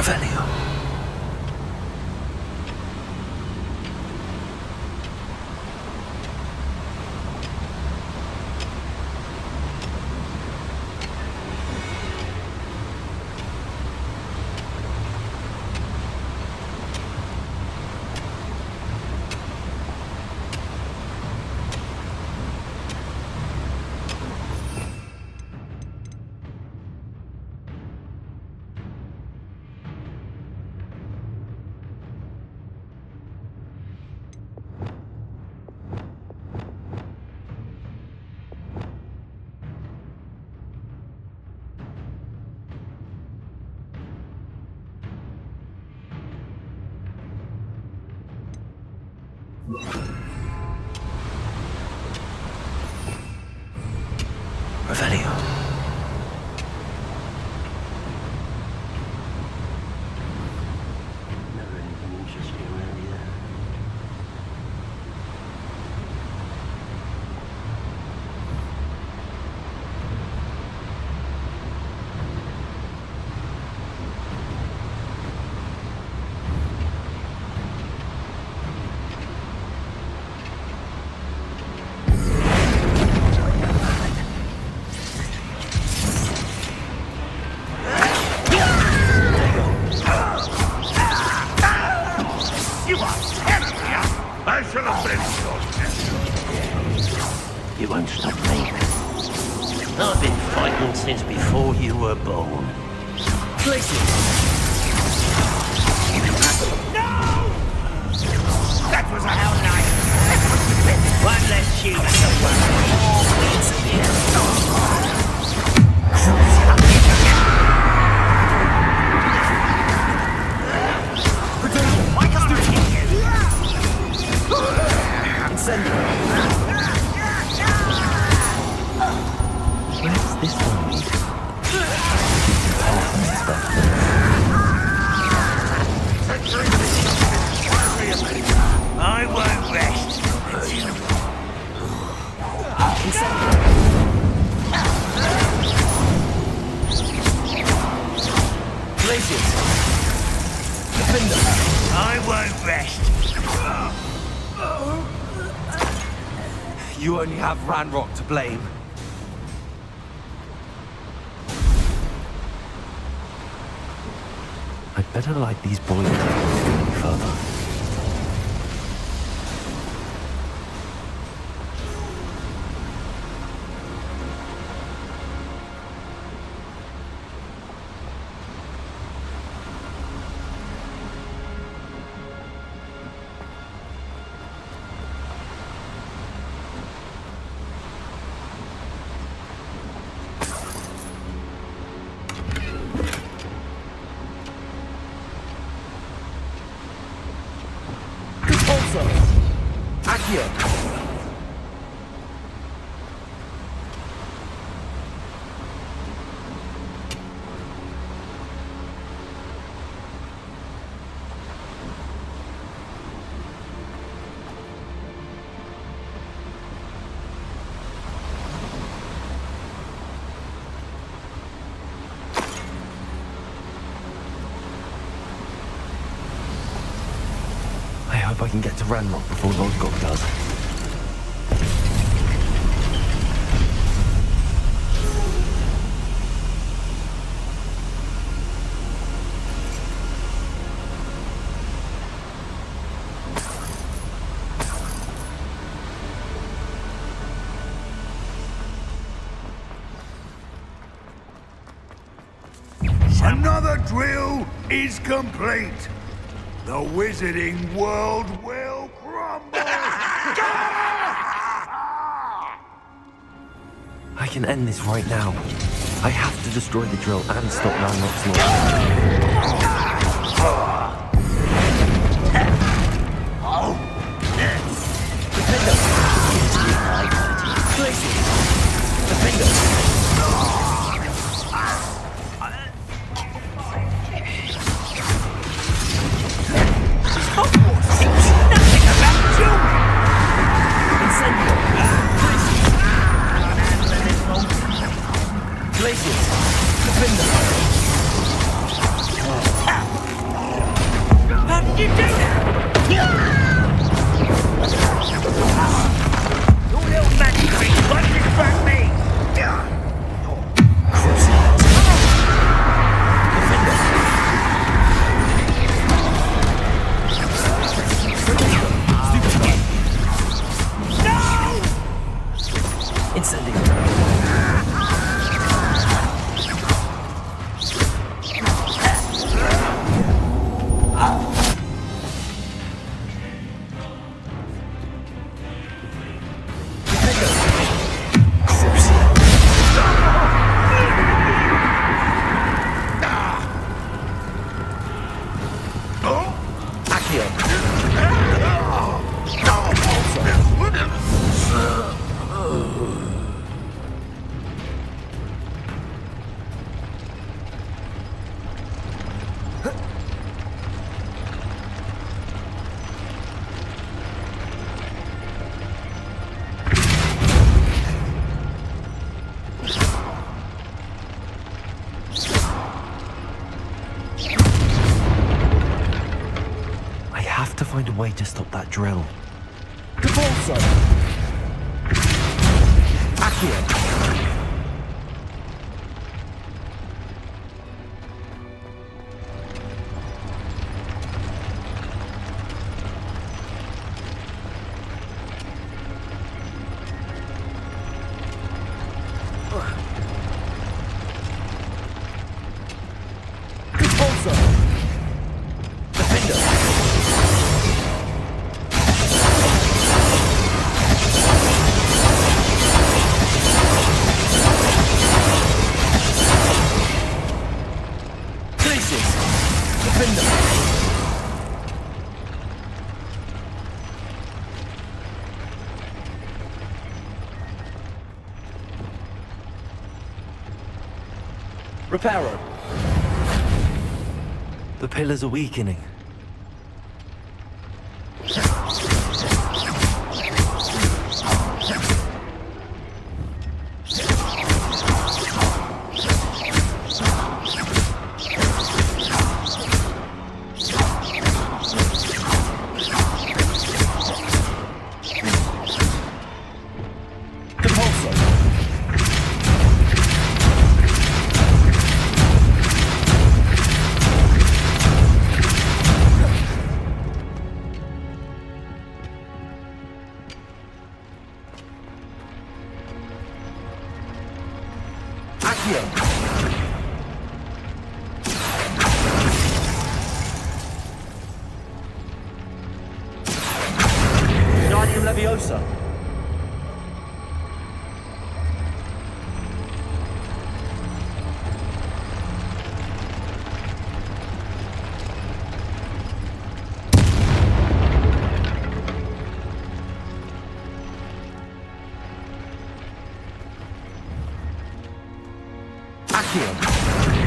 Revelio. Revelio. Never anything interesting around here. I should have been so. You won't stop me. I've been fighting since before you were born. Places. That was a hell night. One less human to worry. More weeds again. Why can't I hit you? Incendio. Where's this one lead? I won't rest. Places. Defender. I won't rest. You only have Ranrock to blame. I'd better light these boilers before we go any further. Accio. I hope I can get to Ranrock before Lodgok does. Another drill is complete. The wizarding world will crumble. I can end this right now. I have to destroy the drill and stop Ranrock's launch. Places. Defender. you do that? Your little magic trick won't distract me. Find a way to stop that drill. Capulso! Accio! Reparo. The pillars are weakening. Leviosa. Accio.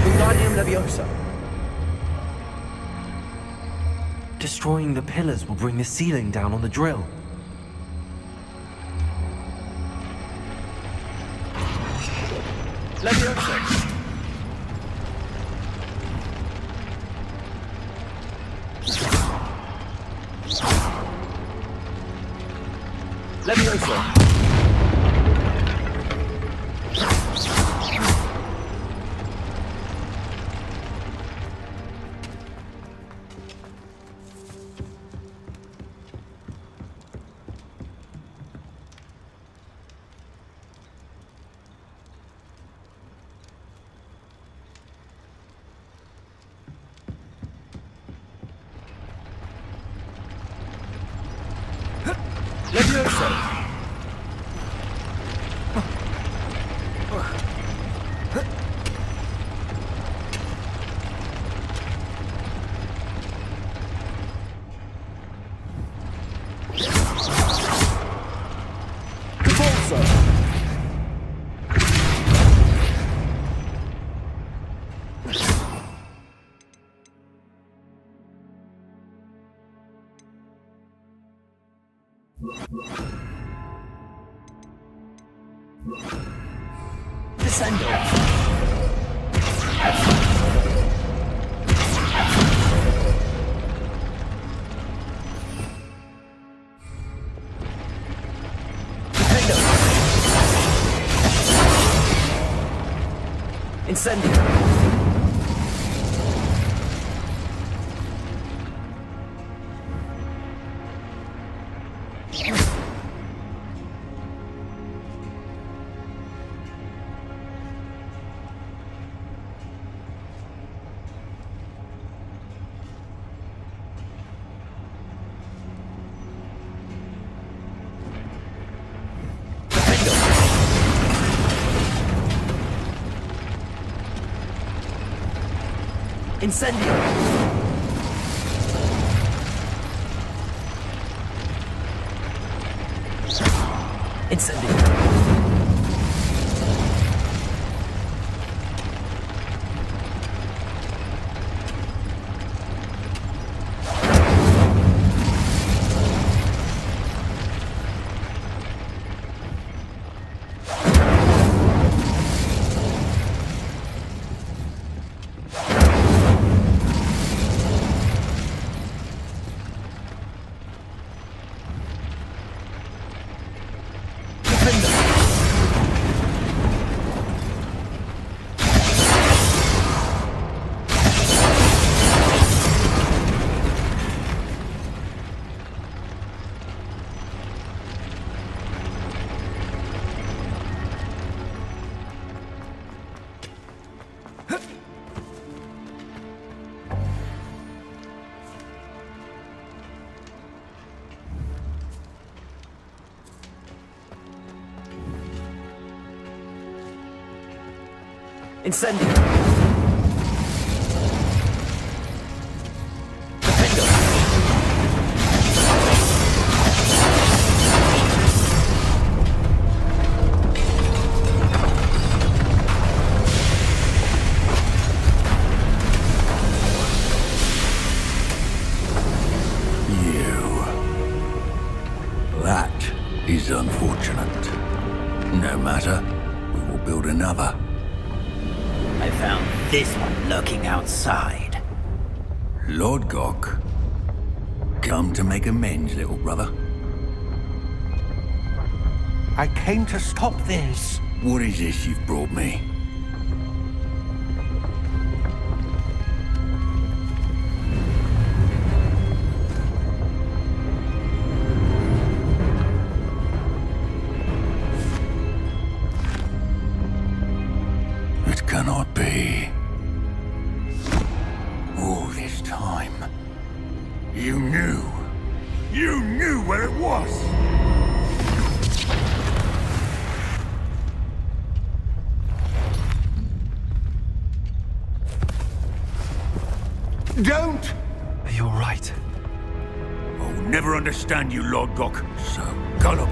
Wingardium Leviosa. Destroying the pillars will bring the ceiling down on the drill. Leviosa. Leviosa. Leviosa. Incendio! Incendio! Incendio! Incendio! That is unfortunate. No matter, we will build another. I found this one lurking outside. Lord Gok, come to make amends, little brother. I came to stop this. What is this you've brought me? It cannot be. All this time, you knew. You knew where it was! Don't! Are you all right? I'll never understand you, Lord Gok. So gullible.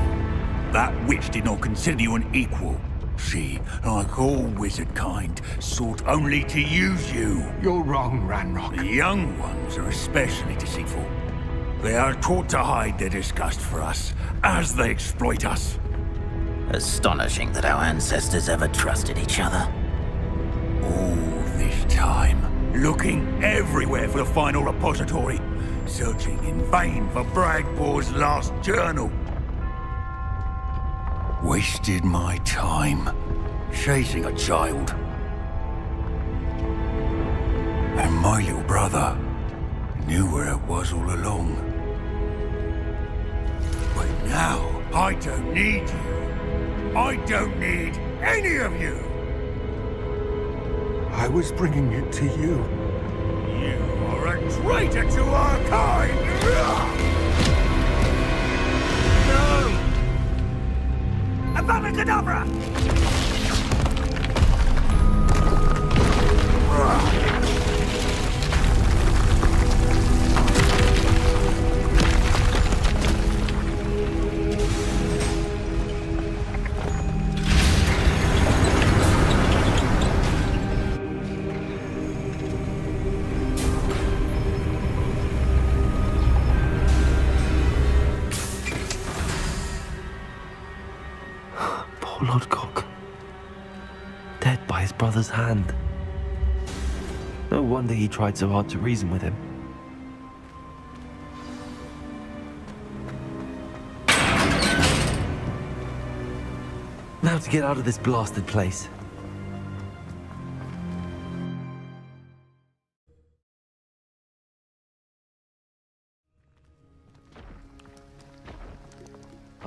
That witch did not consider you an equal. She, like all wizard kind, sought only to use you. You're wrong, Ranrock. The young ones are especially deceitful. They are taught to hide their disgust for us, as they exploit us. Astonishing that our ancestors ever trusted each other. All this time, looking everywhere for the final repository, searching in vain for Bragpor's last journal. Wasted my time, chasing a child. And my little brother knew where it was all along. But now, I don't need you. I don't need any of you. I was bringing it to you. You are a traitor to our kind! No! Avada Kedavra! Poor Lord Gok. Dead by his brother's hand. No wonder he tried so hard to reason with him. Now to get out of this blasted place.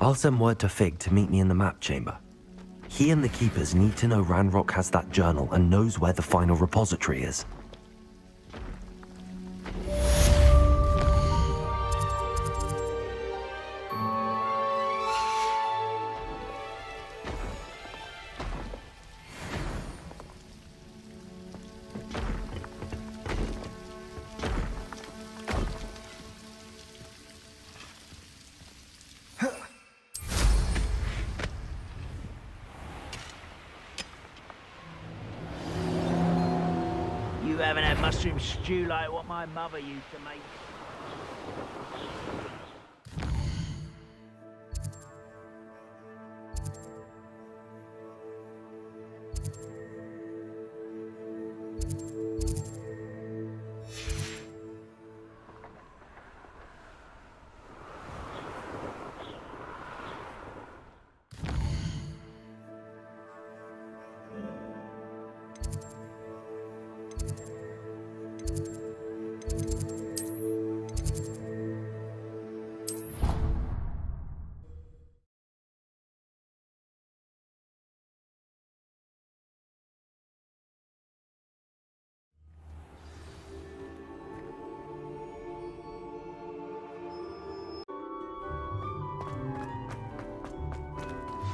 I'll send word to Fig to meet me in the map chamber. He and the Keepers need to know Ranrock has that journal and knows where the final repository is. You haven't had mushroom stew like what my mother used to make.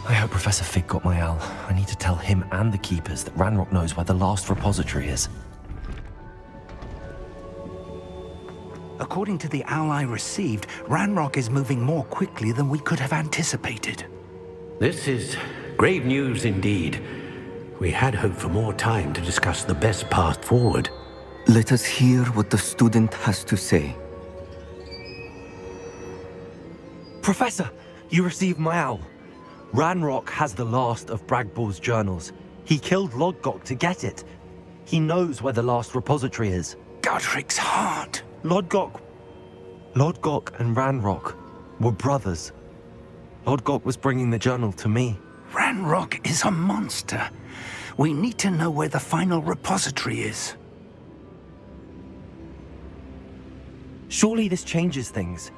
I hope Professor Fig got my owl. I need to tell him and the Keepers that Ranrock knows where the last repository is. According to the owl I received, Ranrock is moving more quickly than we could have anticipated. This is grave news indeed. We had hoped for more time to discuss the best path forward. Let us hear what the student has to say. Professor, you received my owl. Ranrock has the last of Bragbor's journals. He killed Lodgok to get it. He knows where the last repository is. Godric's heart. Lodgok and Ranrock were brothers. Lodgok was bringing the journal to me. Ranrock is a monster. We need to know where the final repository is. Surely this changes things.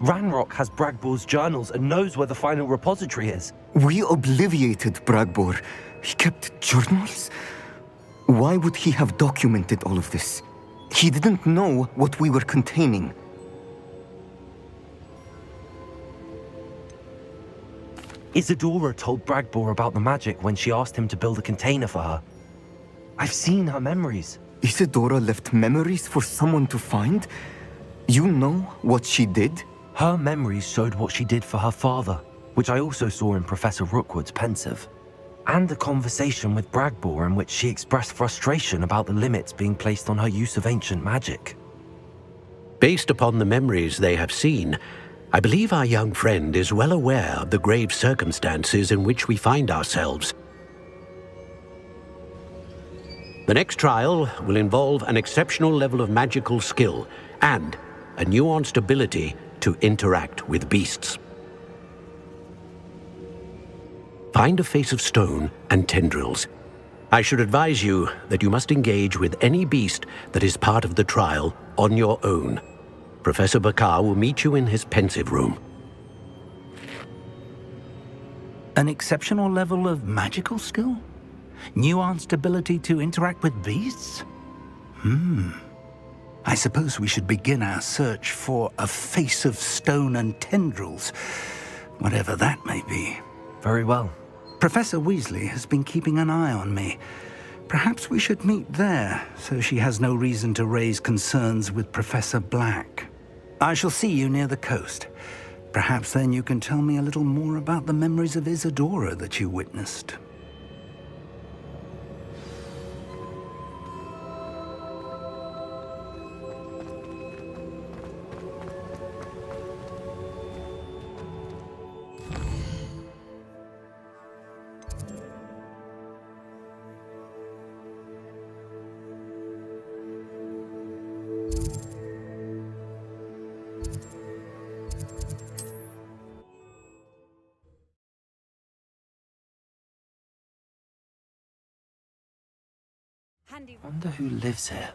Ranrock has Bragbor's journals and knows where the final repository is. We obliviated Bragbor. He kept journals? Why would he have documented all of this? He didn't know what we were containing. Isadora told Bragbor about the magic when she asked him to build a container for her. I've seen her memories. Isadora left memories for someone to find? You know what she did? Her memories showed what she did for her father, which I also saw in Professor Rookwood's pensive. And a conversation with Bragbor in which she expressed frustration about the limits being placed on her use of ancient magic. Based upon the memories they have seen, I believe our young friend is well aware of the grave circumstances in which we find ourselves. The next trial will involve an exceptional level of magical skill and a nuanced ability to interact with beasts. Find a face of stone and tendrils. I should advise you that you must engage with any beast that is part of the trial on your own. Professor Bakar will meet you in his pensive room. An exceptional level of magical skill? Nuanced ability to interact with beasts? I suppose we should begin our search for a face of stone and tendrils, whatever that may be. Very well. Professor Weasley has been keeping an eye on me. Perhaps we should meet there, so she has no reason to raise concerns with Professor Black. I shall see you near the coast. Perhaps then you can tell me a little more about the memories of Isadora that you witnessed. Wonder who lives here.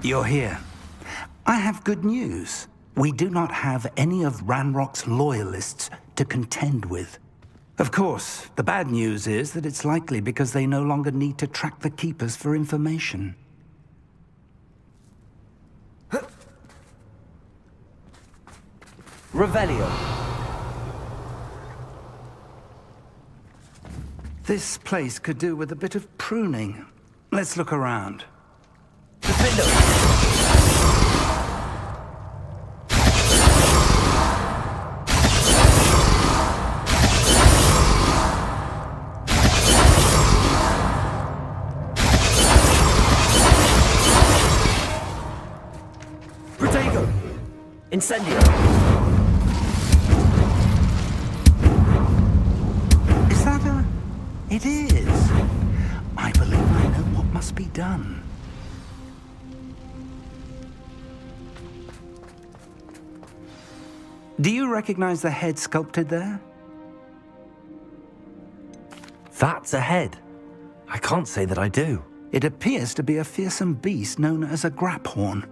You're here. I have good news. We do not have any of Ranrock's loyalists to contend with. Of course, the bad news is that it's likely because they no longer need to track the Keepers for information. Revelio. This place could do with a bit of pruning. Let's look around. Protego. Incendio. Is that a... It is. I believe I know what must be done. Do you recognize the head sculpted there? That's a head. I can't say that I do. It appears to be a fearsome beast known as a graphorn.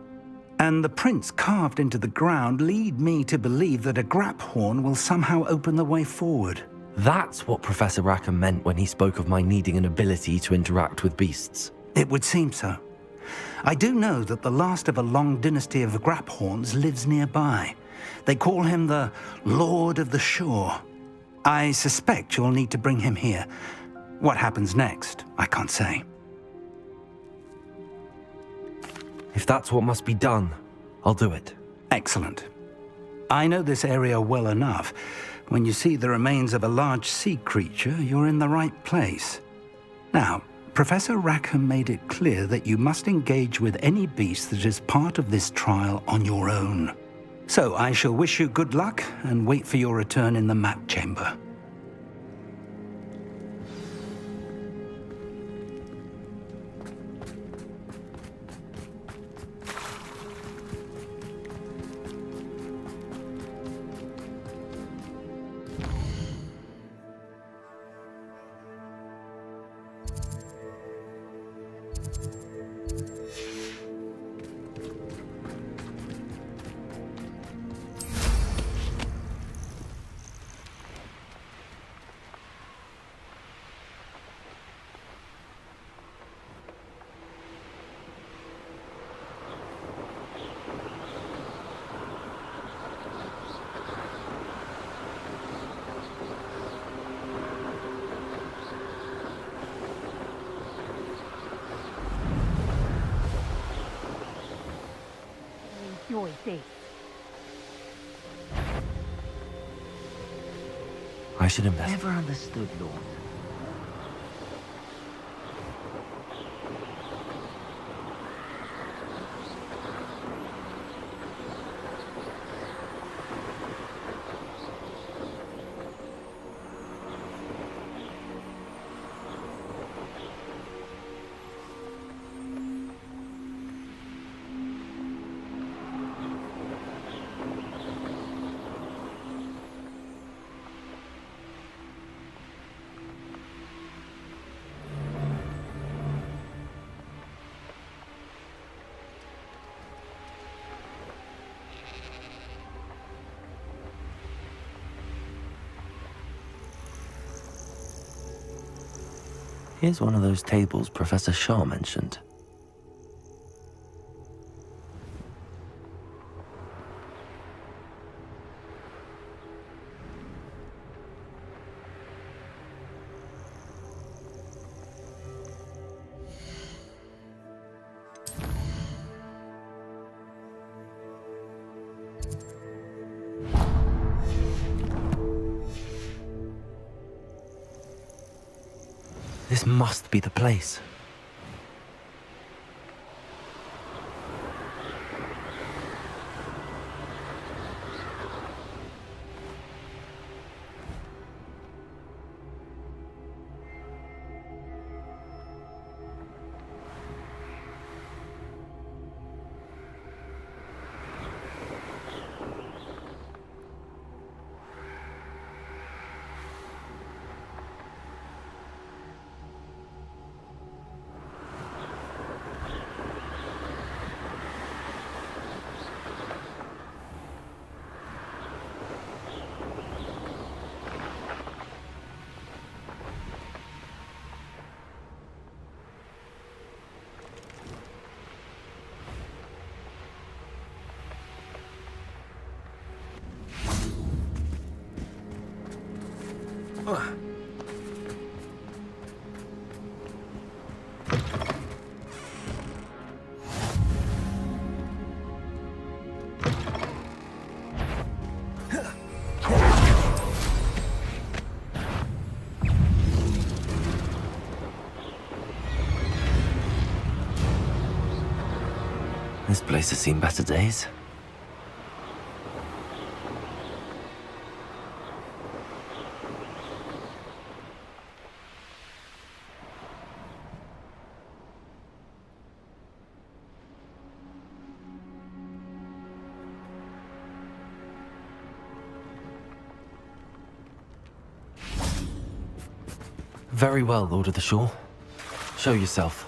And the prints carved into the ground lead me to believe that a graphorn will somehow open the way forward. That's what Professor Rackham meant when he spoke of my needing an ability to interact with beasts. It would seem so. I do know that the last of a long dynasty of graphorns lives nearby. They call him the Lord of the Shore. I suspect you'll need to bring him here. What happens next, I can't say. If that's what must be done, I'll do it. Excellent. I know this area well enough. When you see the remains of a large sea creature, you're in the right place. Now, Professor Rackham made it clear that you must engage with any beast that is part of this trial on your own. So I shall wish you good luck and wait for your return in the map chamber. Enjoy this. I should invest. Never understood, Lord. Here's one of those tables Professor Shaw mentioned. This must be the place. This place has seen better days. Very well, Lord of the Shore. Show yourself.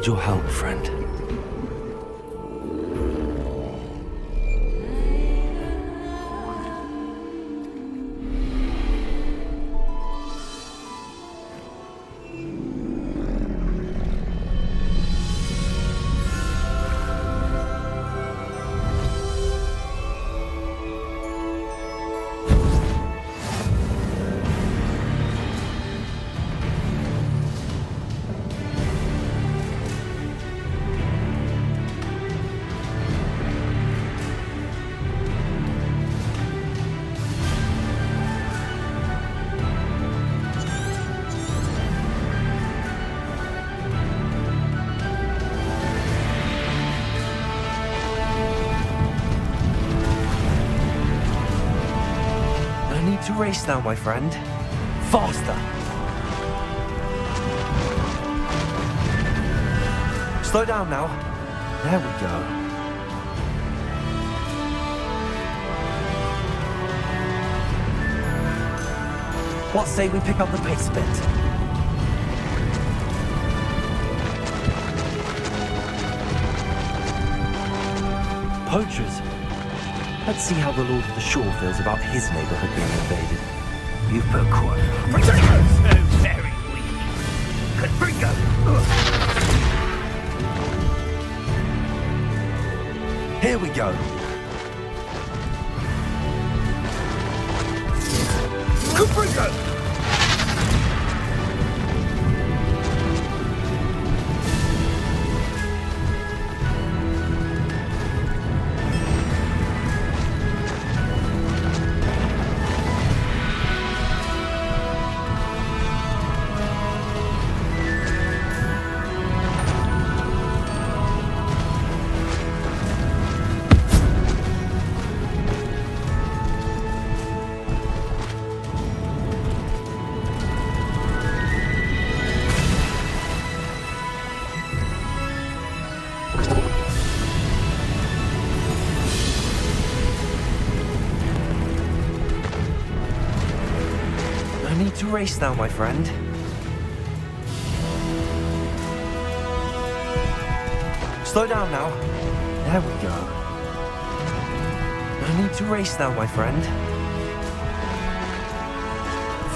need your help, friend. race now, my friend. Faster! Slow down now. There we go. What say we pick up the pace a bit? Poachers. Let's see how the Lord of the Shore feels about his neighborhood being invaded. You put quite. So very weak. Confringo! Here we go. Confringo! To race now, my friend. Slow down now. There we go. I need to race now, my friend.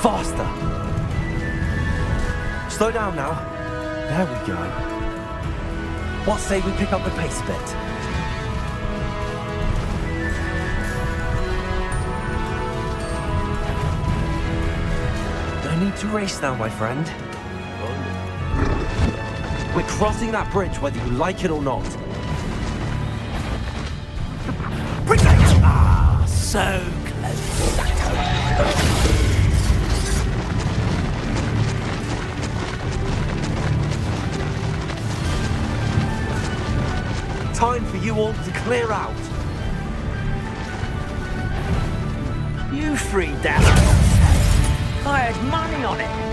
Faster. Slow down now. There we go. What say we pick up the pace a bit? I need to race now, my friend. We're crossing that bridge whether you like it or not. Ah, so close. Time for you all to clear out. You three down. I had money on it.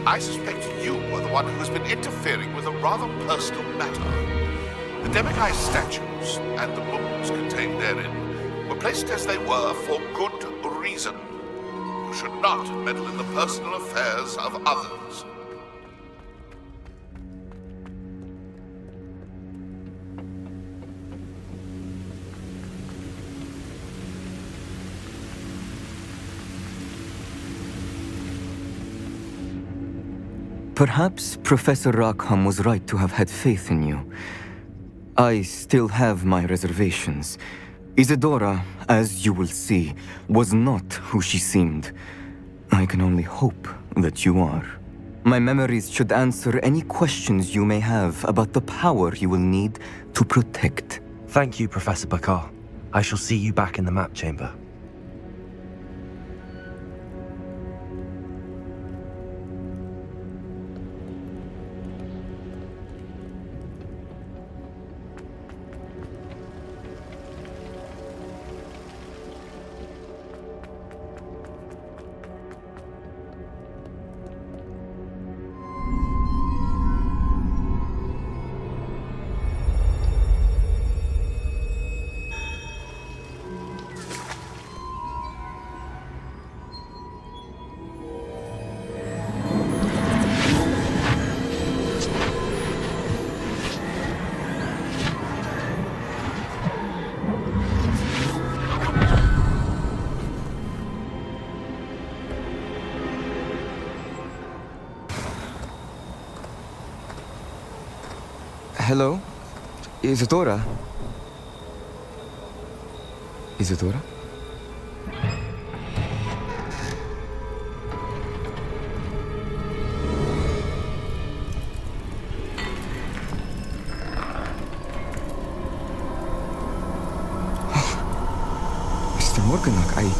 I suspect you are the one who has been interfering with a rather personal matter. The Demigai statues and the books contained therein were placed as they were for good reason. You should not meddle in the personal affairs of others. Perhaps Professor Rackham was right to have had faith in you. I still have my reservations. Isadora, as you will see, was not who she seemed. I can only hope that you are. My memories should answer any questions you may have about the power you will need to protect. Thank you, Professor Bakar. I shall see you back in the map chamber. Hello? Isadora? Isadora? Mr. Morganach,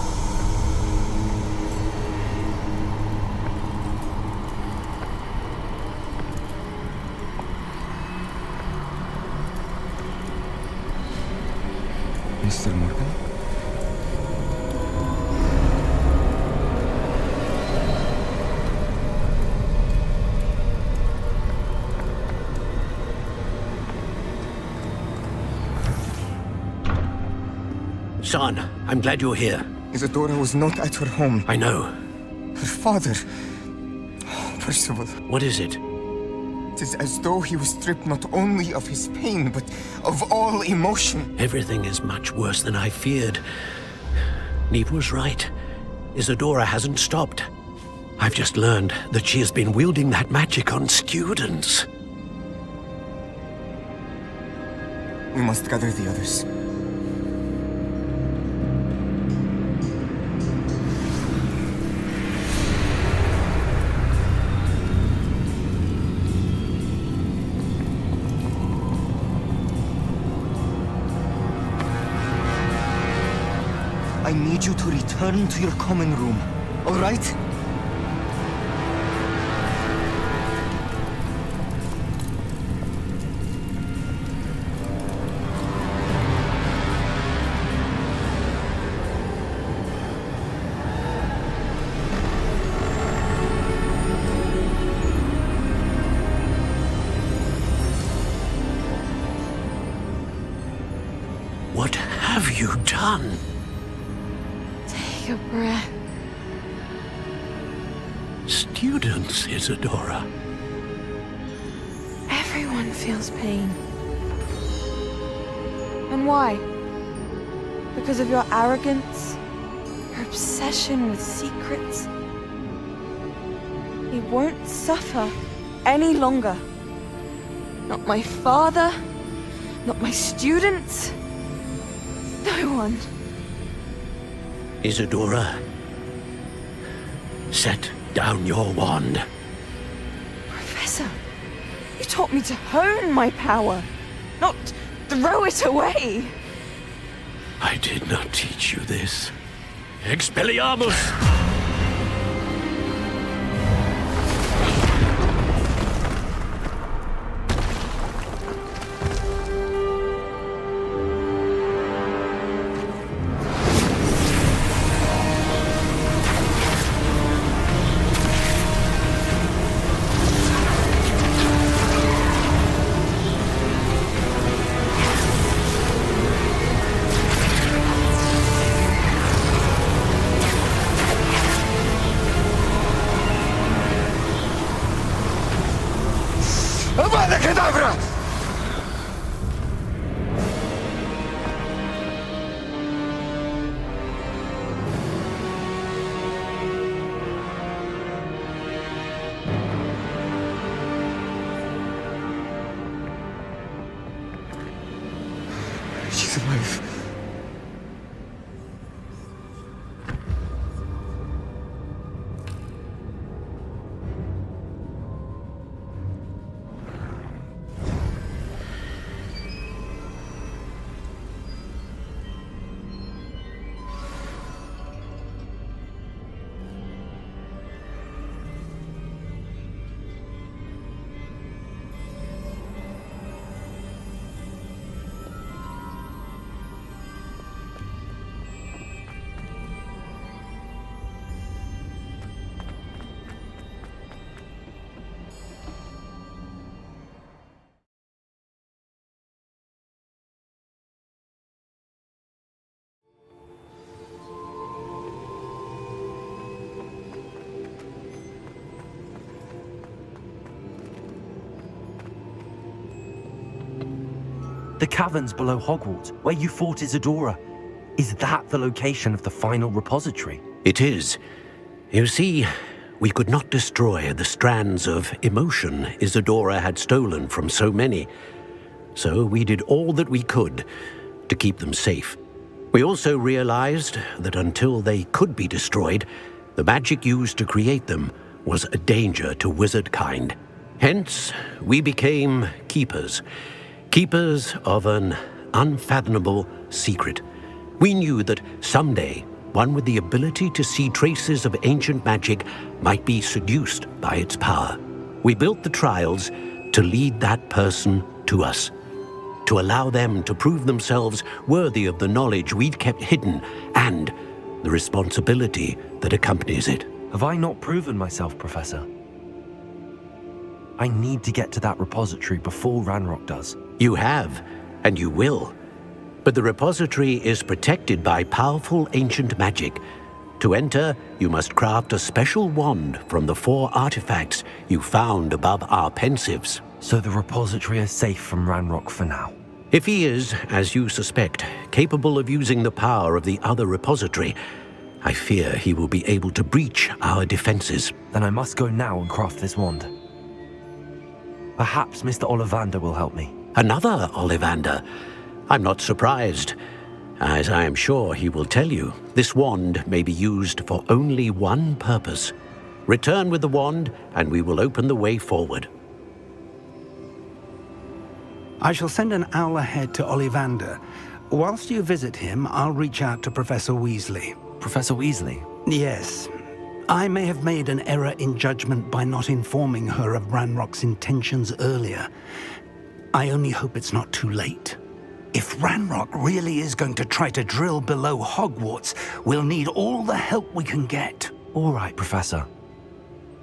Mr. Morgan? Son, I'm glad you're here. Isadora was not at her home. I know. Her father... Percival. What is it? It is as though he was stripped not only of his pain, but of all emotion. Everything is much worse than I feared. Neve was right. Isadora hasn't stopped. I've just learned that she has been wielding that magic on students. We must gather the others. I need you to return to your common room, all right? What have you done? Take a breath. Students, Isadora. Everyone feels pain. And why? Because of your arrogance? Your obsession with secrets? He won't suffer any longer. Not my father, not my students, no one. Isadora, set down your wand. Professor, you taught me to hone my power, not throw it away. I did not teach you this. Expelliarmus! Avada Kedavra! She's alive. The caverns below Hogwarts, where you fought Isadora. Is that the location of the final repository? It is. You see, we could not destroy the strands of emotion Isadora had stolen from so many. so we did all that we could to keep them safe. We also realized that until they could be destroyed, the magic used to create them was a danger to wizard kind. Hence, we became keepers. Keepers of an unfathomable secret. We knew that someday, one with the ability to see traces of ancient magic might be seduced by its power. We built the trials to lead that person to us, to allow them to prove themselves worthy of the knowledge we'd kept hidden and the responsibility that accompanies it. Have I not proven myself, Professor? I need to get to that repository before Ranrock does. You have, and you will. But the repository is protected by powerful ancient magic. To enter, you must craft a special wand from the 4 artifacts you found above our pensives. So the repository is safe from Ranrock for now? If he is, as you suspect, capable of using the power of the other repository, I fear he will be able to breach our defenses. Then I must go now and craft this wand. Perhaps Mr. Ollivander will help me. Another Ollivander? I'm not surprised. As I am sure he will tell you, this wand may be used for only one purpose. Return with the wand, and we will open the way forward. I shall send an owl ahead to Ollivander. Whilst you visit him, I'll reach out to Professor Weasley. Professor Weasley? Yes. I may have made an error in judgment by not informing her of Ranrock's intentions earlier. I only hope it's not too late. If Ranrock really is going to try to drill below Hogwarts, we'll need all the help we can get. All right, Professor.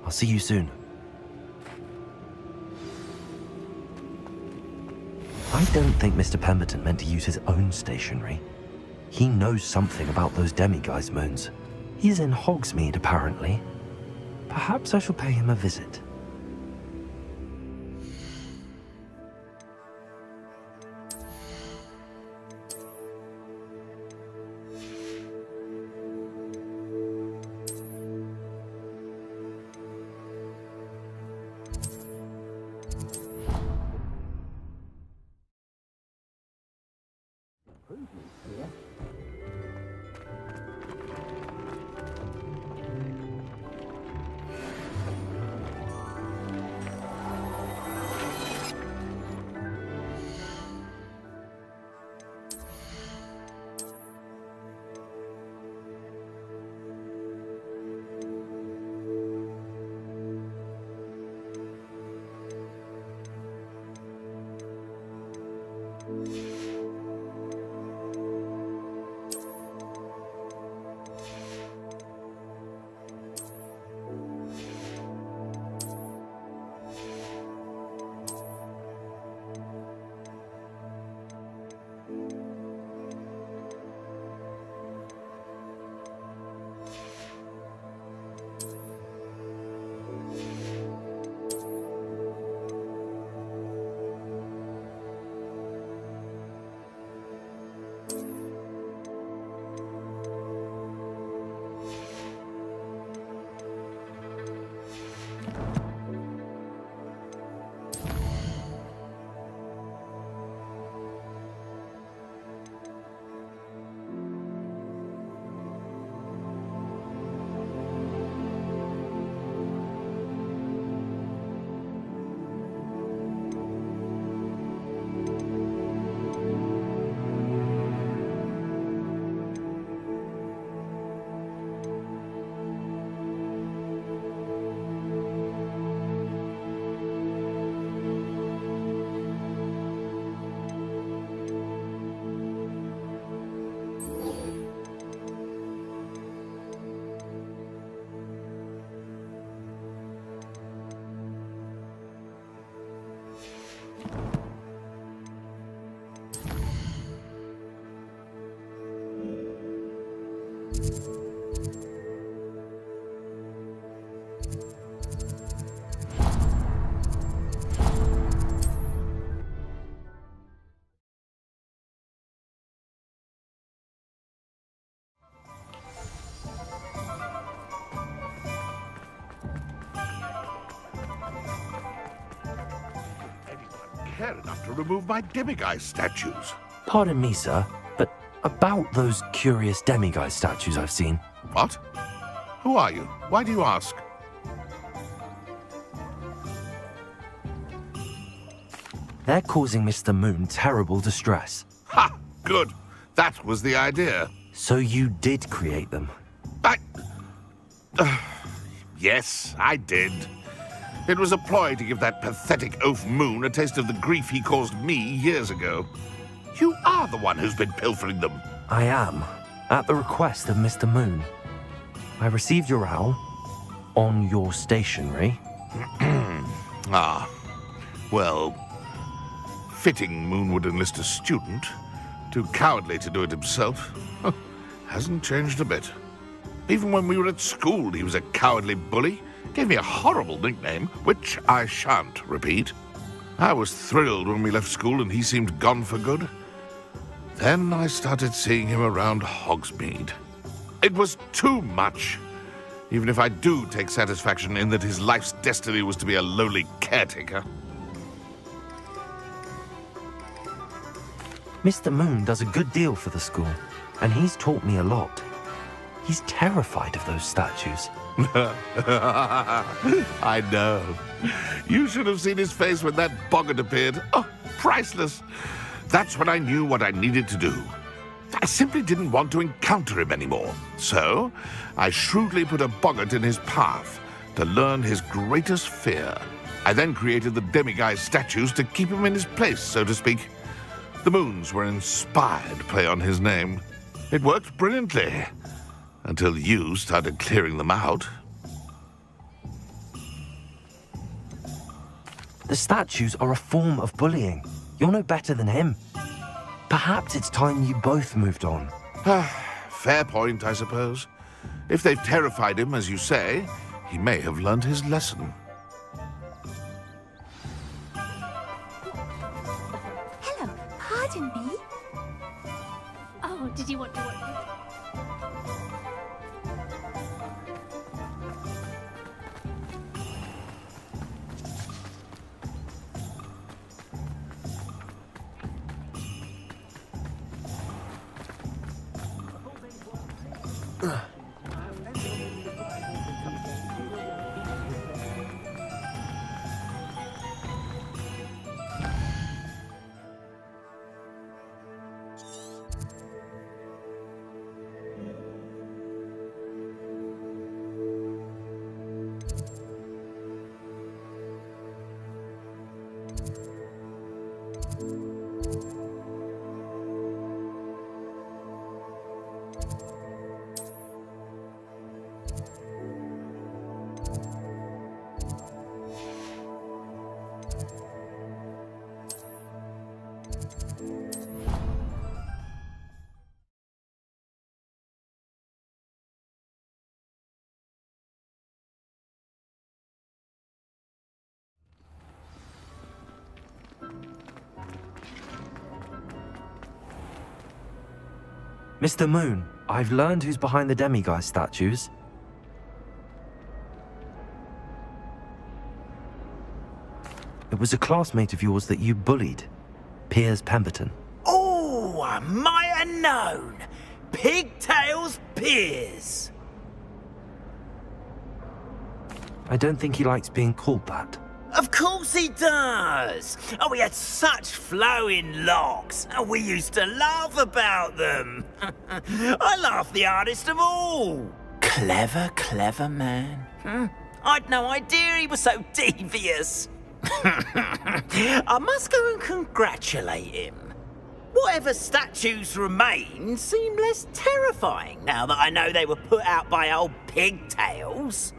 I'll see you soon. I don't think Mr. Pemberton meant to use his own stationery. He knows something about those demiguise moons. He's in Hogsmeade, apparently. Perhaps I shall pay him a visit. care enough to remove my demiguise statues. Pardon me, sir, but about those curious demiguise statues I've seen. What? Who are you? Why do you ask? They're causing Mr. Moon terrible distress. Ha! Good. That was the idea. So you did create them? Yes, I did. It was a ploy to give that pathetic oaf Moon a taste of the grief he caused me years ago. You are the one who's been pilfering them. I am, at the request of Mr. Moon. I received your owl on your stationery. Ah, well, fitting Moon would enlist a student. Too cowardly to do it himself. Hasn't changed a bit. Even when we were at school, he was a cowardly bully. Gave me a horrible nickname, which I shan't repeat. I was thrilled when we left school and he seemed gone for good. Then I started seeing him around Hogsmeade. It was too much. Even if I do take satisfaction in that his life's destiny was to be a lowly caretaker. Mr. Moon does a good deal for the school, and he's taught me a lot. He's terrified of those statues. I know. You should have seen his face when that boggart appeared. Oh, priceless. That's when I knew what I needed to do. I simply didn't want to encounter him anymore. So, I shrewdly put a boggart in his path to learn his greatest fear. I then created the demiguise statues to keep him in his place, so to speak. The moons were an inspired play on his name. It worked brilliantly. Until you started clearing them out. The statues are a form of bullying. You're no better than him. Perhaps it's time you both moved on. Fair point, I suppose. If they've terrified him, as you say, he may have learned his lesson. Hello, pardon me. Oh, did you want to watch it? Mr. Moon, I've learned who's behind the demiguise statues. It was a classmate of yours that you bullied, Piers Pemberton. Oh, I might have known. Pigtails Piers. I don't think he likes being called that. Of course he does. Oh, he had such flowing locks, and we used to laugh about them. I laughed the hardest of all. Clever, clever man. I'd no idea he was so devious. I must go and congratulate him. Whatever statues remain seem less terrifying now that I know they were put out by old pigtails.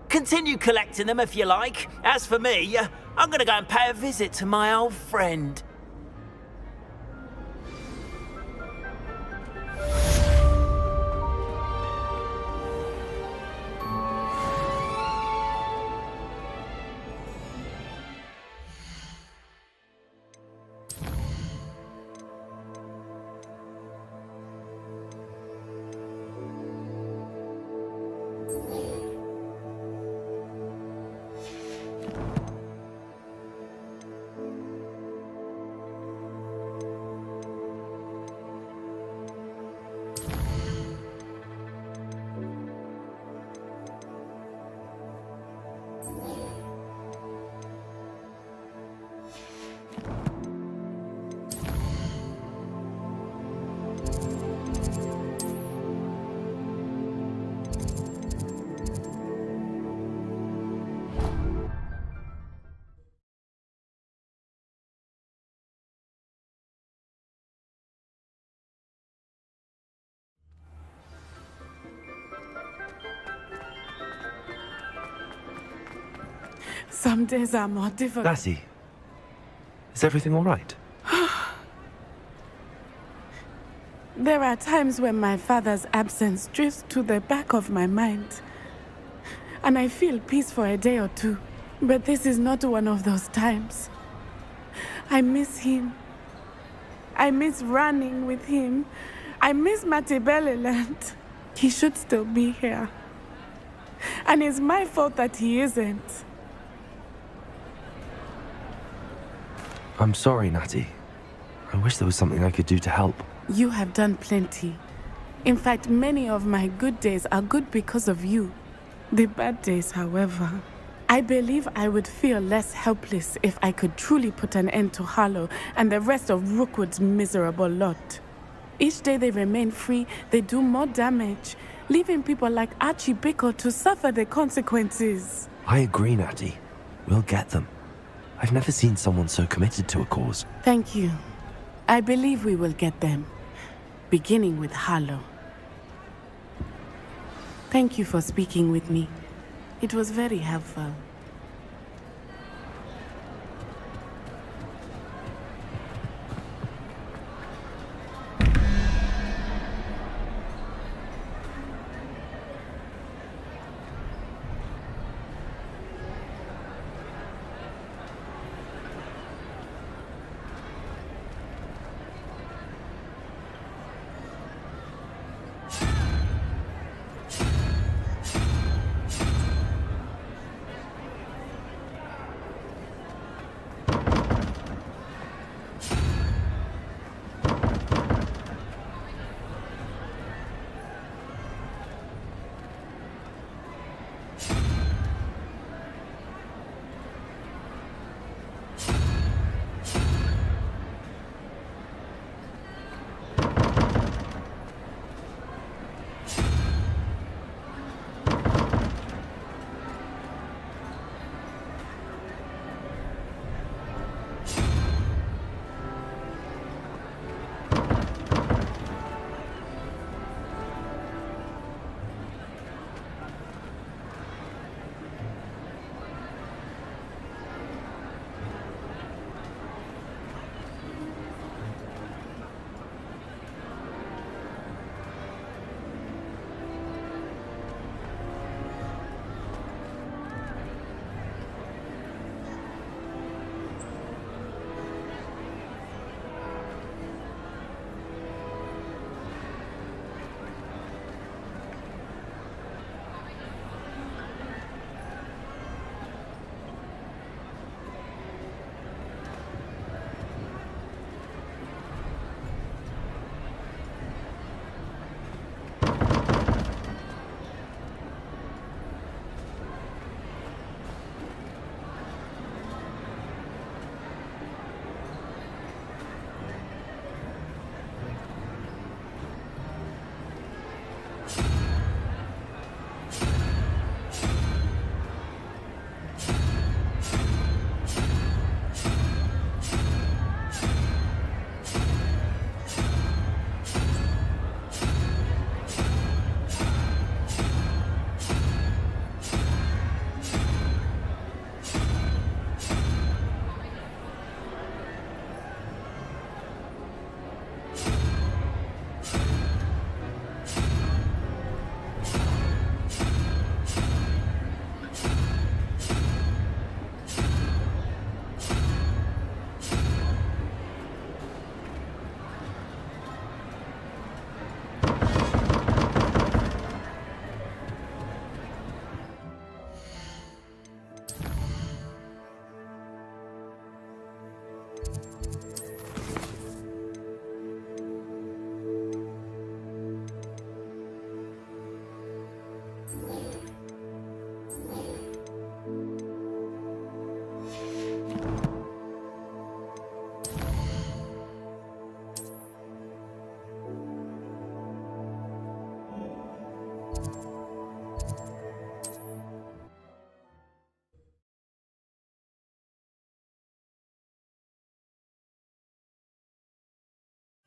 Continue collecting them if you like. As for me, I'm gonna go and pay a visit to my old friend. Some days are more difficult. Lassie, is everything all right? There are times when my father's absence drifts to the back of my mind, and I feel peace for a day or two. But this is not one of those times. I miss him. I miss running with him. I miss Matibeleland. He should still be here. And it's my fault that he isn't. I'm sorry, Natty. I wish there was something I could do to help. You have done plenty. In fact, many of my good days are good because of you. The bad days, however. I believe I would feel less helpless if I could truly put an end to Harlow and the rest of Rookwood's miserable lot. Each day they remain free, they do more damage, leaving people like Archie Bickle to suffer the consequences. I agree, Natty. We'll get them. I've never seen someone so committed to a cause. Thank you. I believe we will get them, beginning with Harlow. Thank you for speaking with me. It was very helpful.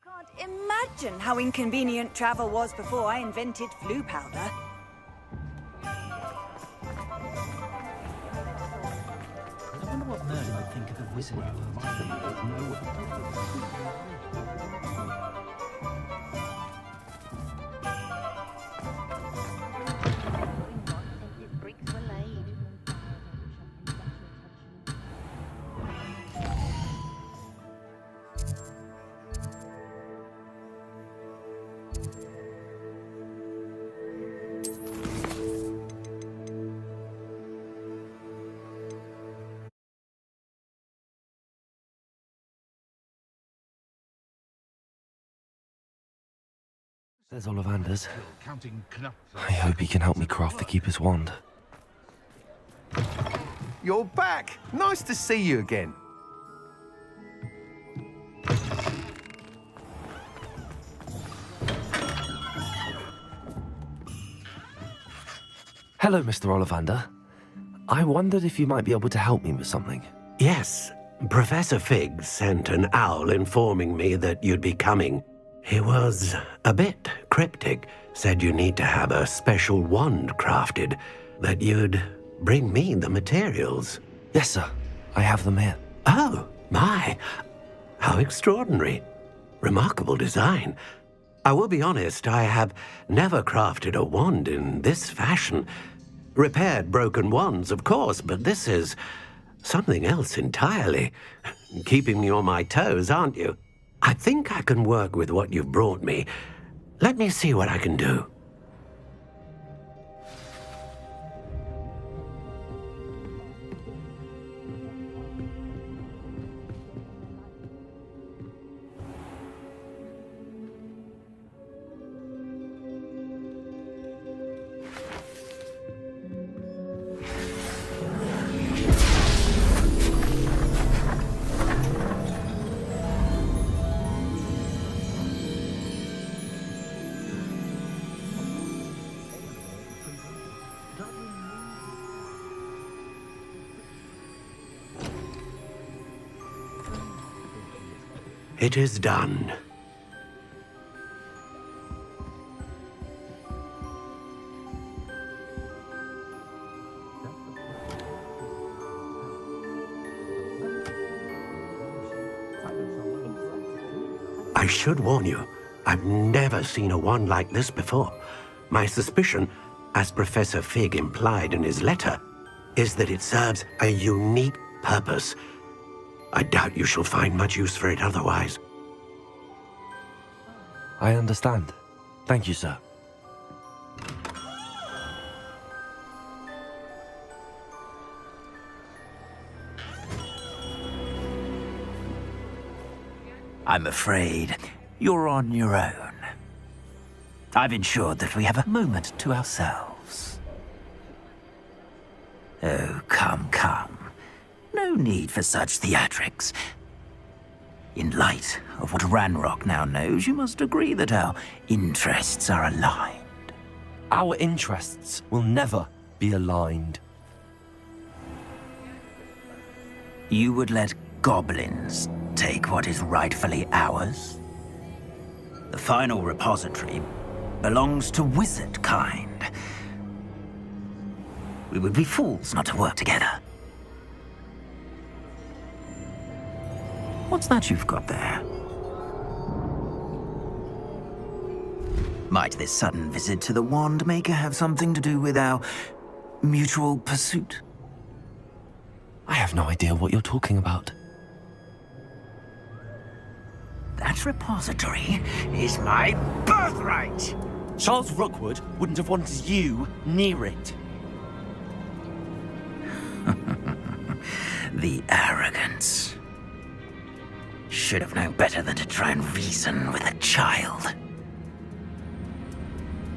Can't imagine how inconvenient travel was before I invented flu powder. what Merlin would think of the wizard There's Ollivander's. I hope he can help me craft the Keeper's wand. You're back! Nice to see you again. Hello, Mr. Ollivander. I wondered if you might be able to help me with something. Yes, Professor Fig sent an owl informing me that you'd be coming. He was a bit cryptic, said you need to have a special wand crafted, that you'd bring me the materials. Yes, sir. I have them here. Oh, my. How extraordinary. Remarkable design. I will be honest, I have never crafted a wand in this fashion. Repaired broken wands, of course, but this is something else entirely. Keeping me on my toes, aren't you? I think I can work with what you've brought me. Let me see what I can do. It is done. I should warn you, I've never seen a wand like this before. My suspicion, as Professor Fig implied in his letter, is that it serves a unique purpose. I doubt you shall find much use for it otherwise. I understand. Thank you, sir. I'm afraid you're on your own. I've ensured that we have a moment to ourselves. Oh, come, come. No need for such theatrics. In light of what Ranrock now knows, you must agree that our interests are aligned. Our interests will never be aligned. You would let goblins take what is rightfully ours? The final repository belongs to wizard kind. We would be fools not to work together. What's that you've got there? Might this sudden visit to the Wand Maker have something to do with our mutual pursuit? I have no idea what you're talking about. That repository is my birthright! Charles Rookwood wouldn't have wanted you near it. The arrogance. Should have known better than to try and reason with a child.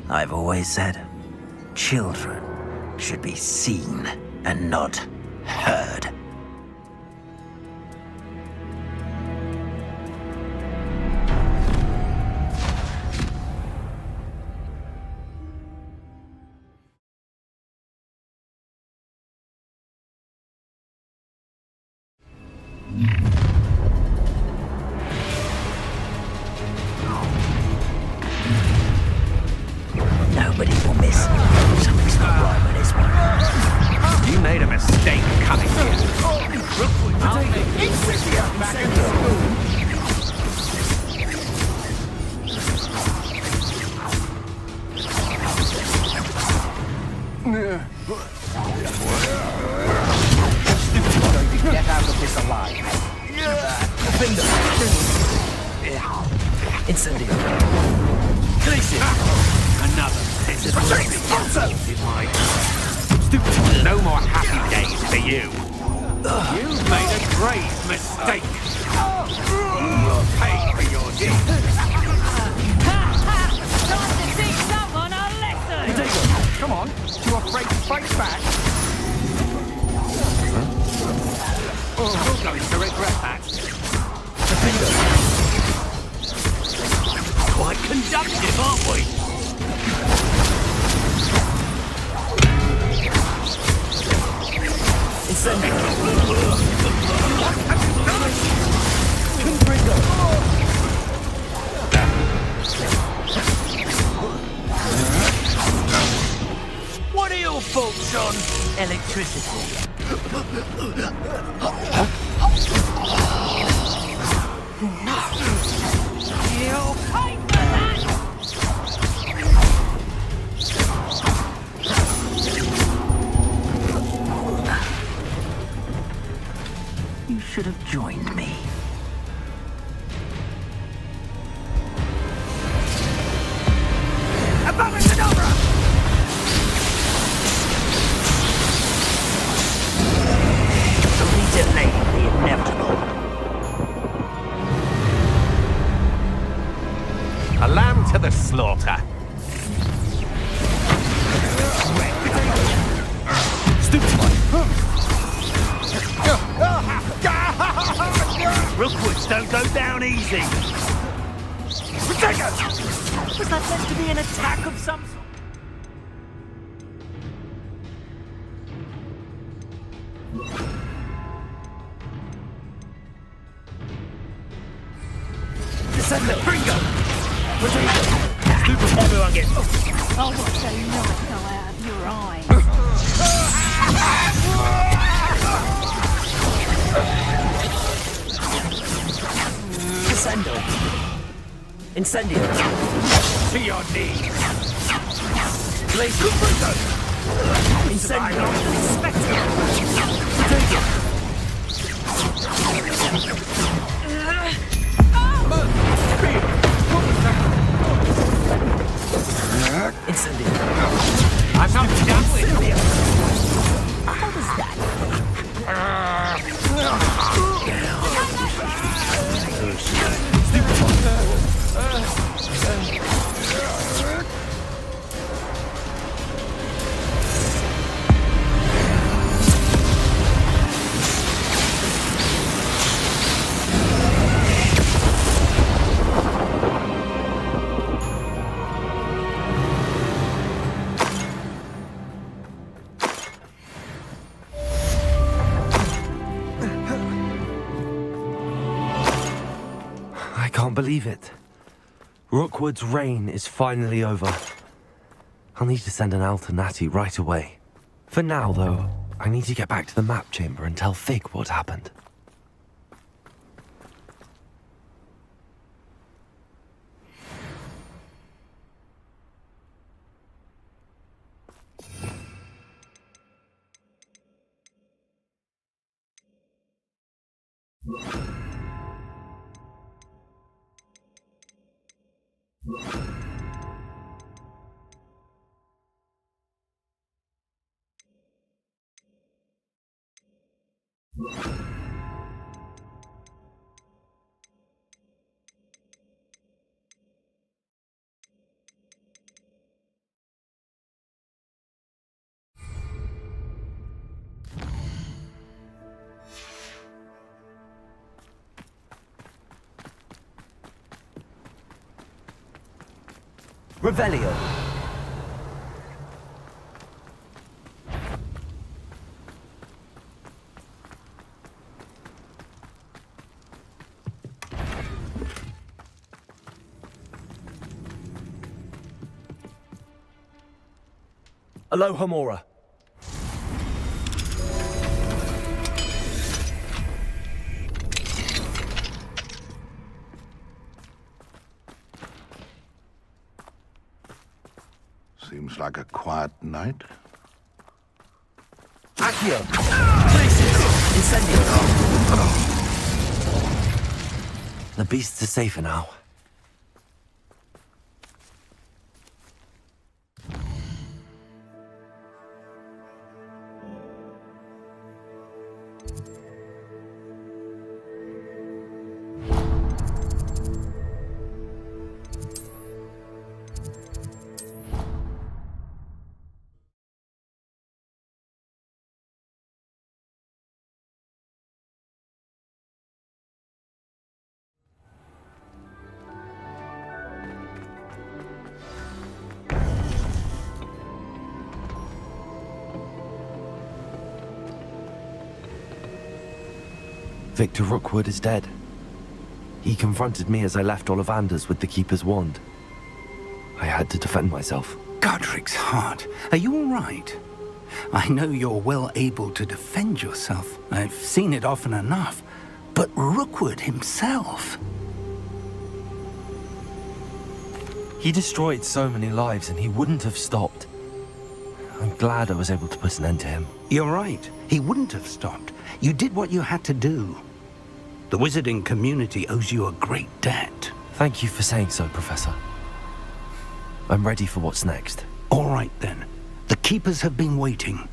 I've always said, children should be seen and not heard. Nobody will miss. Something's not right with this one. You made a mistake coming here. Get out of this alive. Incendio. Another piece of stupid. No more happy days for you. You've made a grave mistake. You'll pay for your deeds. Time to teach someone a lesson! Come on, you afraid to fight back? You're going to regret that. Quite conductive, aren't we? What are your thoughts on electricity? No. You'll pay for that! You should have joined me. Delay the inevitable. A lamb to the slaughter. Stupid one. Rookwoods don't go down easy. Was that meant to be an attack of some sort? Descend the Pringo! Stupid, everyone gets... I'll watch a light go out of your eyes. Descendo. Incendio. To your knees. Blaze the Pringo! Incendio. Take it. Incendio. I'm not done with you. How was that? I can't believe it. Rookwood's reign is finally over. I'll need to send an Alternati right away. For now, though, I need to get back to the map chamber and tell Fig what happened. Revelio. Alohomora. Seems like a quiet night. Accio! Places! Incendio! The beasts are safer now. Victor Rookwood is dead. He confronted me as I left Ollivanders with the Keeper's wand. I had to defend myself. Godric's heart. Are you all right? I know you're well able to defend yourself. I've seen it often enough. But Rookwood himself... He destroyed so many lives and he wouldn't have stopped. I'm glad I was able to put an end to him. You're right. He wouldn't have stopped. You did what you had to do. The wizarding community owes you a great debt. Thank you for saying so, Professor. I'm ready for what's next. All right, then. The Keepers have been waiting.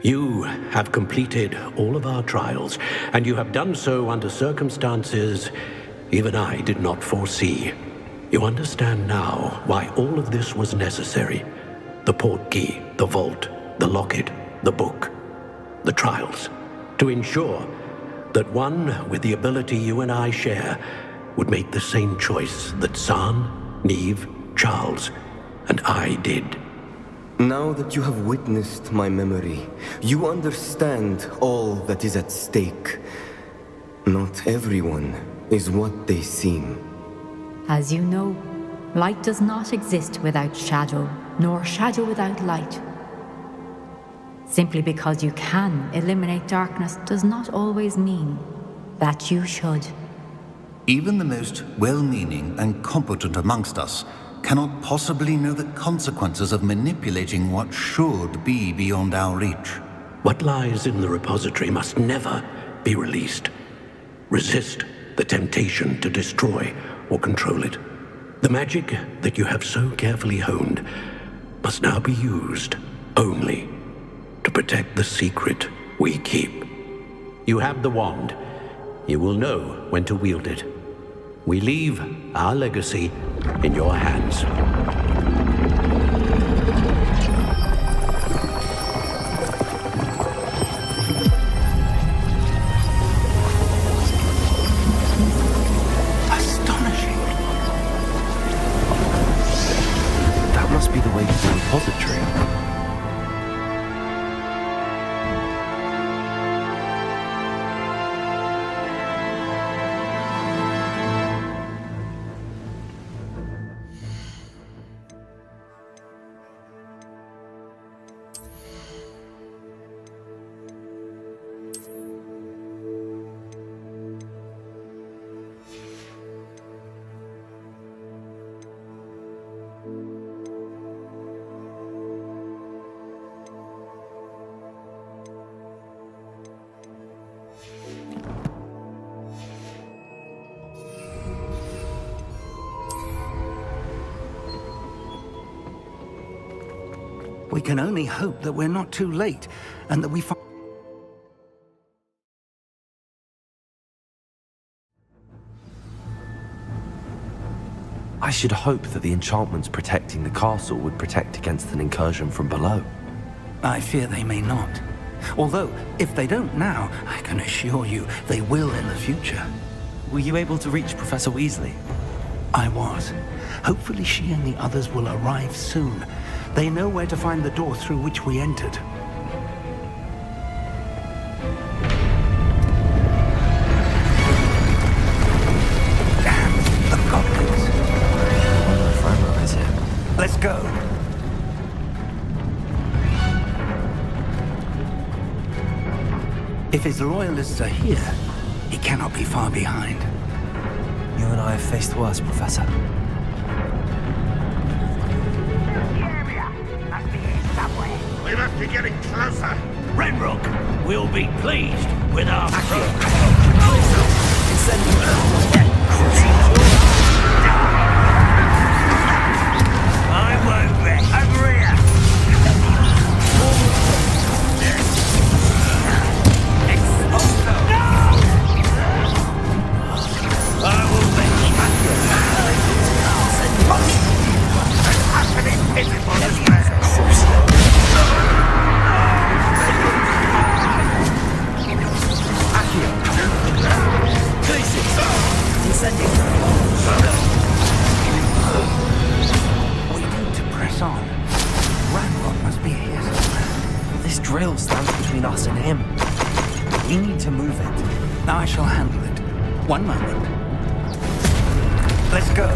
You have completed all of our trials, and you have done so under circumstances even I did not foresee. You understand now why all of this was necessary. The portkey, the vault, the locket, the book, the trials. To ensure that one with the ability you and I share would make the same choice that San, Neve, Charles, and I did. Now that you have witnessed my memory, you understand all that is at stake. Not everyone is what they seem. As you know, light does not exist without shadow, nor shadow without light. Simply because you can eliminate darkness does not always mean that you should. Even the most well-meaning and competent amongst us cannot possibly know the consequences of manipulating what should be beyond our reach. What lies in the repository must never be released. Resist the temptation to destroy or control it. The magic that you have so carefully honed must now be used only to protect the secret we keep. You have the wand. You will know when to wield it. We leave our legacy in your hands. Astonishing. That must be the way to the repository. We can only hope that we're not too late, and that we find... I should hope that the enchantments protecting the castle would protect against an incursion from below. I fear they may not. Although, if they don't now, I can assure you they will in the future. Were you able to reach Professor Weasley? I was. Hopefully she and the others will arrive soon. They know where to find the door through which we entered. Damn, the goblins. Framrock is here. Let's go. If his loyalists are here, he cannot be far behind. I have faced worse, Professor. We must be getting closer. Renrock will be pleased with our I won't rest. Over here. I will make We need to press on. Ranrock must be here somewhere. This drill stands between us and him. We need to move it. I shall handle it. One moment. Let's go.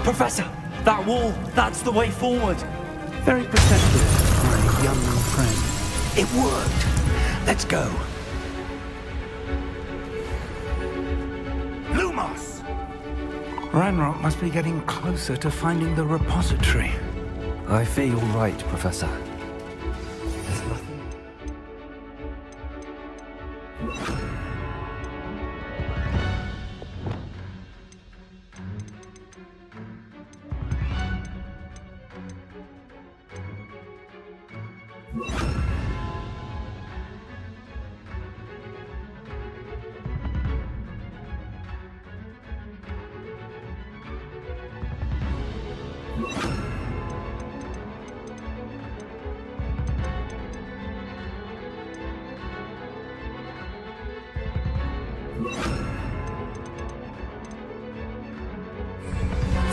Professor, that wall, that's the way forward. Very perceptive, my young friend. It worked. Let's go. Lumos! Ranrock must be getting closer to finding the repository. I fear you're right, Professor. There's nothing...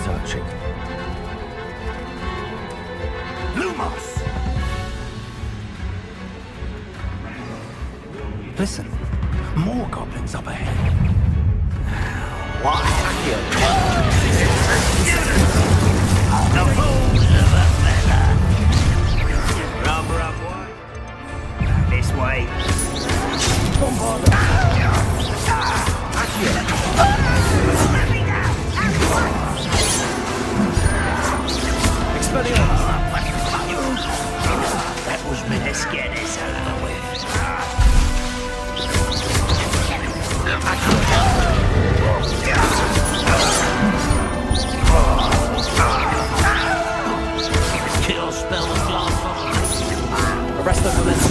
Searching. Lumos! Listen, more goblins up ahead. This way. That was meant to scare this over with. Kill spell and blast on. Arrest them with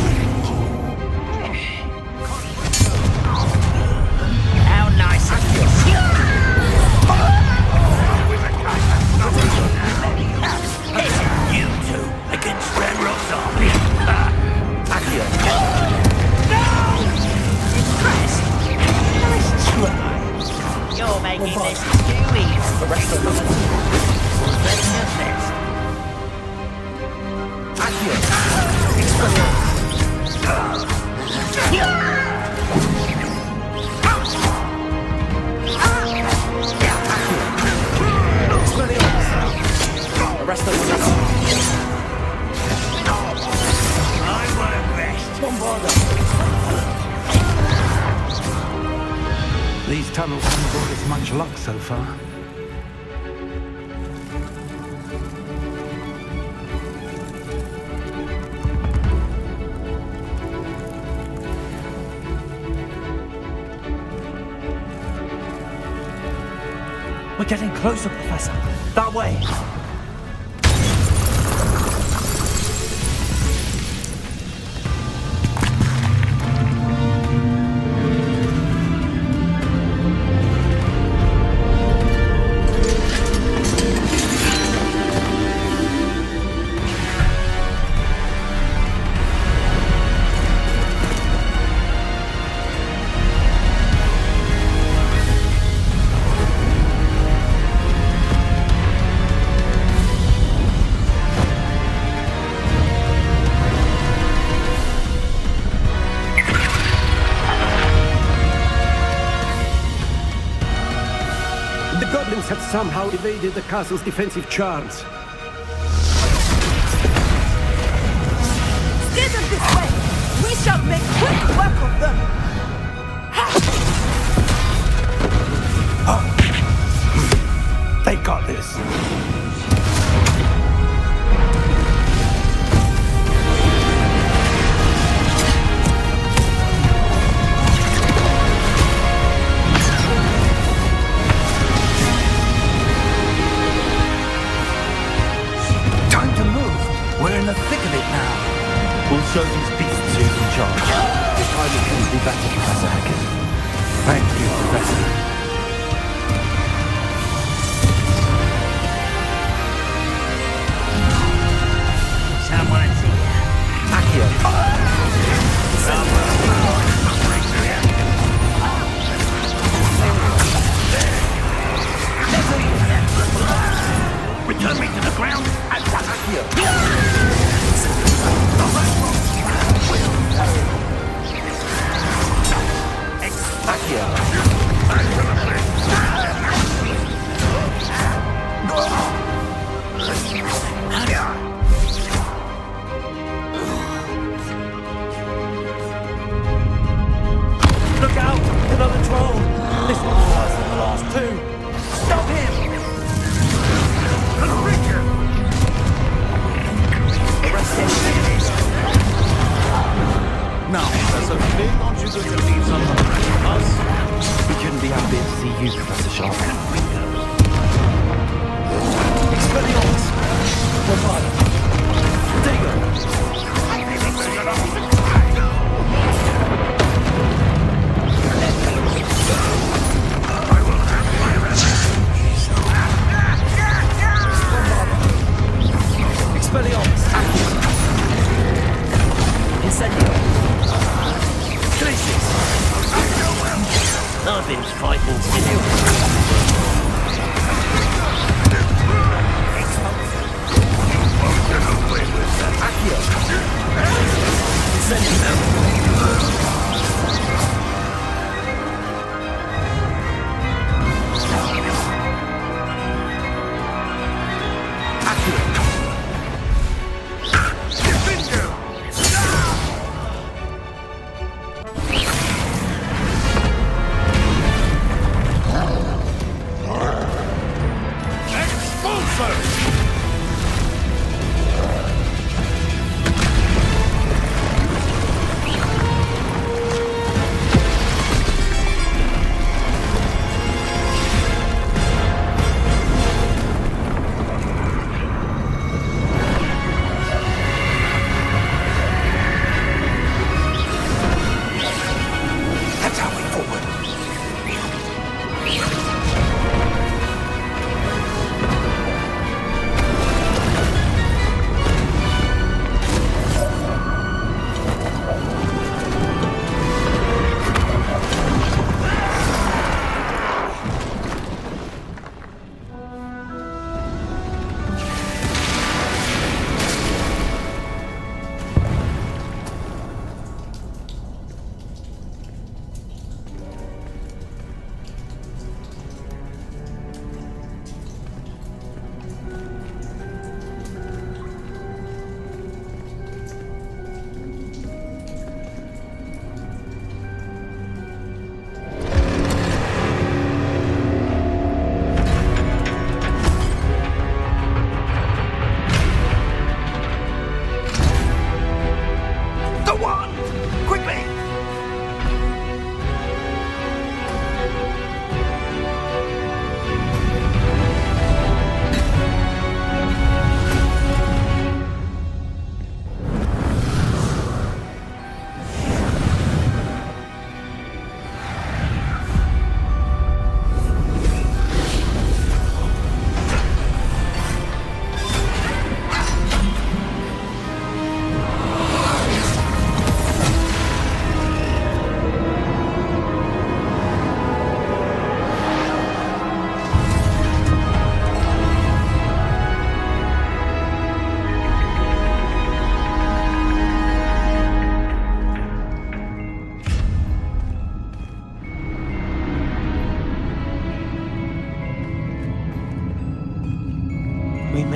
how nice of you. It's you two against Red Rock's army. No! Impressed? Nice try. You're making this too easy. Arrest them. That's your best. Arrest them. I won't rest. These tunnels haven't brought us much luck so far. We're getting closer, Professor. That way. Have somehow evaded the castle's defensive charms. Steer them this way! We shall make quick work of them! They got this. We're in the thick of it now. We'll show these beasts who's in charge. This time it couldn't be better, Professor Hackett. Thank you, Professor. Someone's here. Accio. Return me to the ground and Accio. Look out! Another troll! This one's worse than the last two! Stop him! Now, Professor, aren't you going to leave some of us? We couldn't be happier to see you, Professor Sharp. Expelliarmus! Bravado! Digo! Expelliarmus! Incendio! Glacius! I've been fighting still. Accio! Incendio!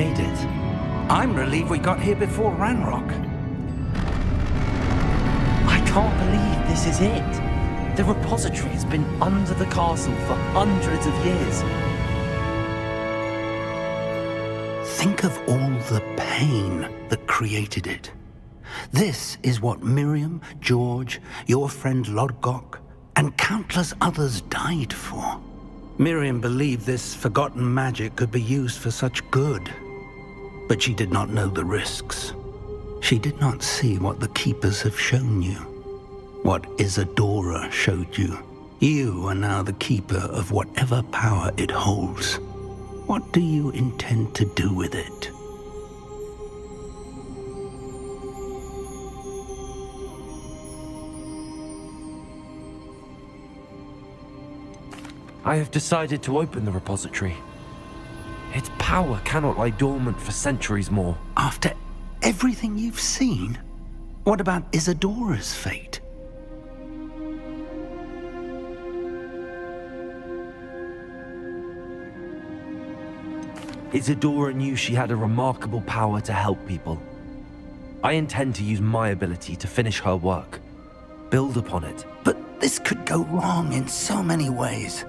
made it. I'm relieved we got here before Ranrock. I can't believe this is it. The repository has been under the castle for hundreds of years. Think of all the pain that created it. This is what Miriam, George, your friend Lodgok, and countless others died for. Miriam believed this forgotten magic could be used for such good, but she did not know the risks. She did not see what the Keepers have shown you, what Isadora showed you. You are now the Keeper of whatever power it holds. What do you intend to do with it? I have decided to open the repository. Its power cannot lie dormant for centuries more. After everything you've seen? What about Isadora's fate? Isadora knew she had a remarkable power to help people. I intend to use my ability to finish her work. Build upon it. But this could go wrong in so many ways.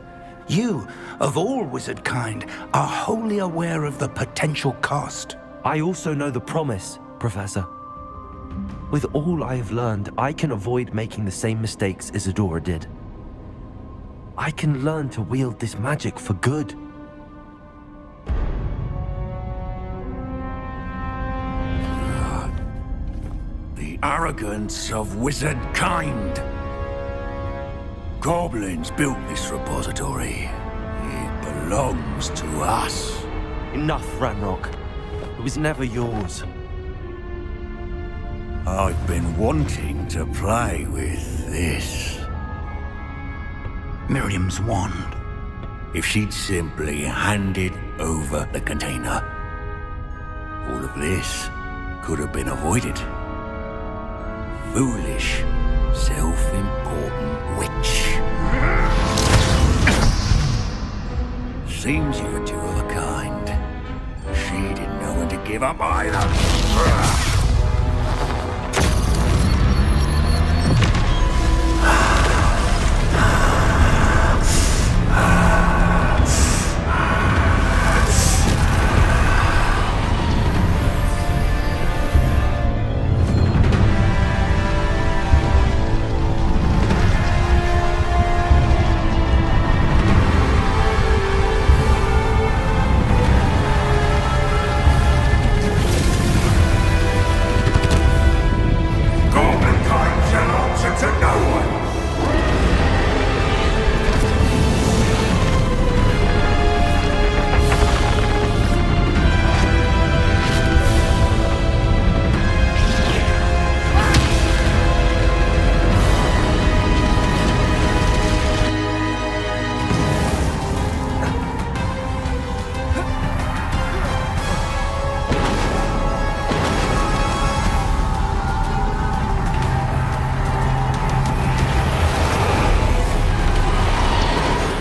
You, of all wizard kind, are wholly aware of the potential cost. I also know the promise, Professor. With all I have learned, I can avoid making the same mistakes Isadora did. I can learn to wield this magic for good. The arrogance of wizard kind. Goblins built this repository. It belongs to us. Enough, Ranrock. It was never yours. I've been wanting to play with this. Miriam's wand. If she'd simply handed over the container, all of this could have been avoided. Foolish, self-important witch. Seems you're two of a kind. She didn't know when to give up either.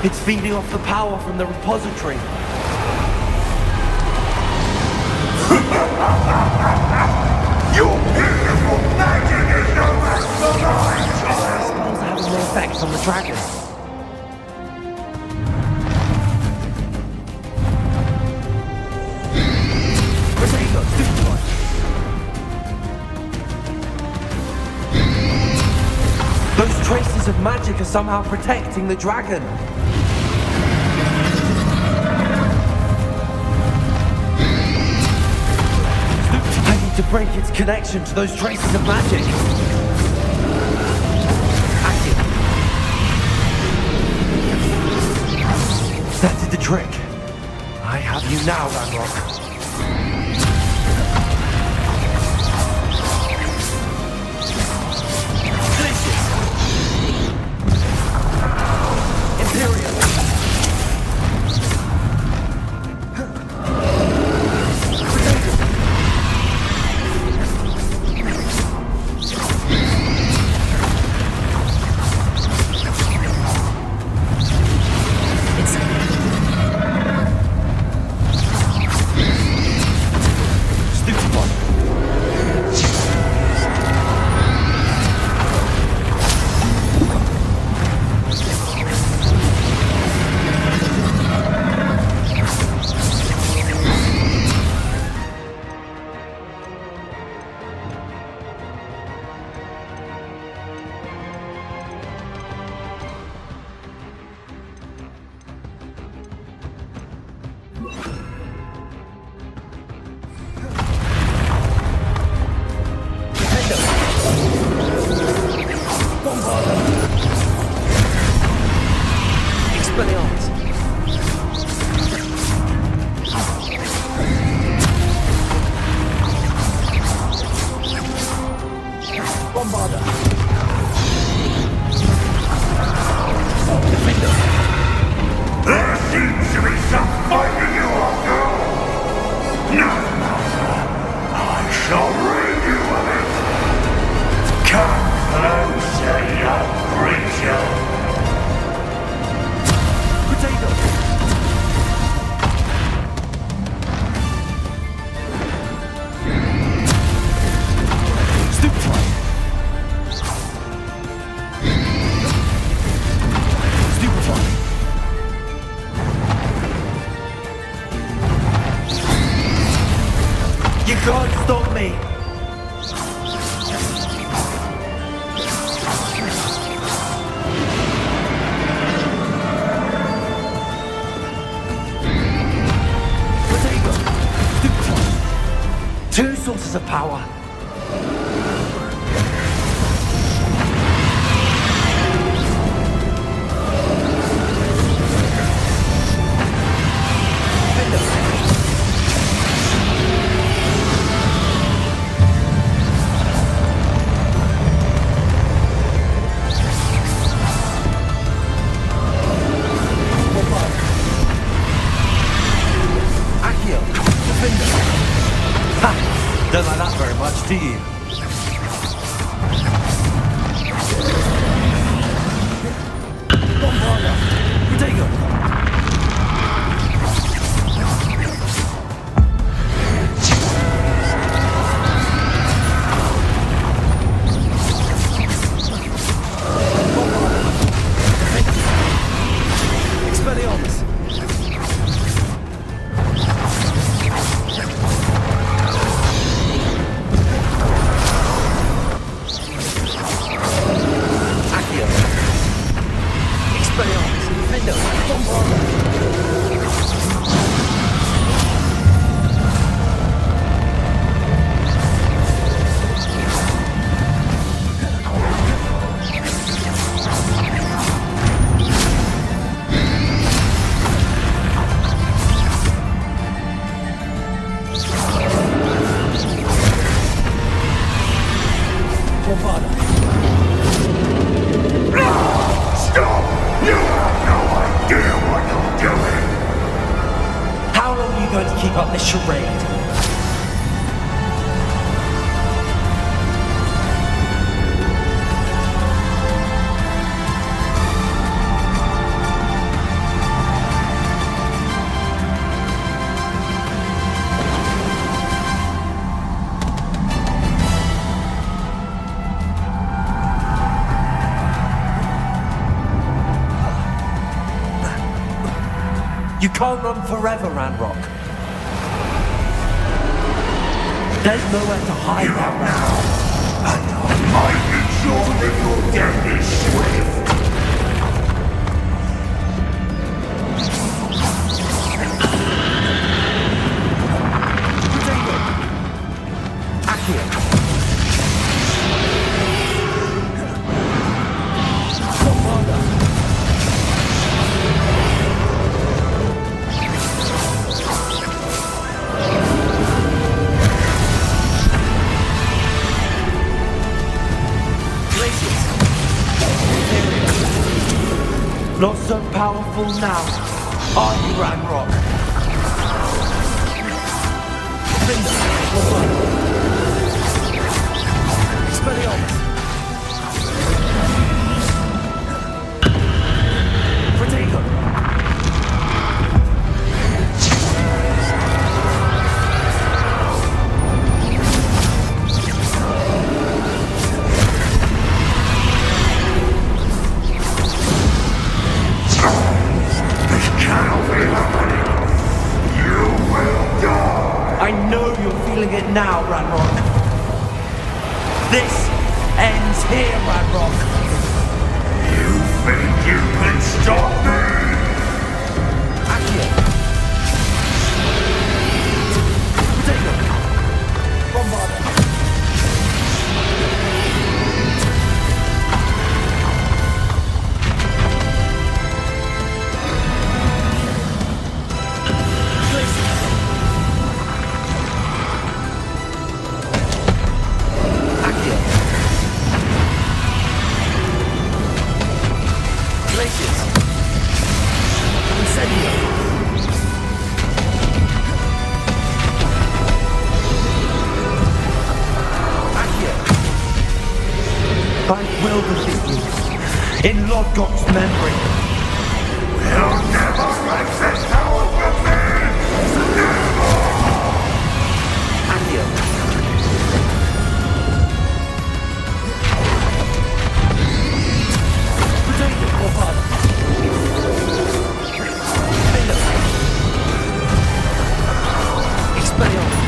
It's feeding off the power from the repository. Your beautiful magic is no match for mine! The spells are having no effect on the dragon. Those traces of magic are somehow protecting the dragon. I need to break its connection to those traces of magic. Active. That did the trick. I have you now, Ranrock. Expelliarmus! Bombarda! Defender! There seems to be some fight in you after all! No matter, I shall rid you of it! Come closer, young creature! Potato! Stupefly! Stupefly! You can't stop me! Potato! Stupefly! Two sources of power. Don't like that very much, do you? Bombarda! Potato! Expelliarmus! Stop! You have no idea what you're doing! How long are you going to keep up this charade? You can't run forever, Ranrock. There's nowhere to hide now. And I might ensure that your death is swift. Potato! Accio! Bombarda! Not so powerful now, are you, Ranrock? Expelliarmus! Potato! I know you're feeling it now, Ranrock. This ends here, Ranrock. You think you can stop me? Accio! Potato! Bombarda! will defeat you. In Lord Gok's memory. You'll never break this tower from me! Never! Accio. Protect it, Forefather. Expelliarmus.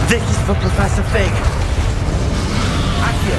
This is for Professor Fig. Accio.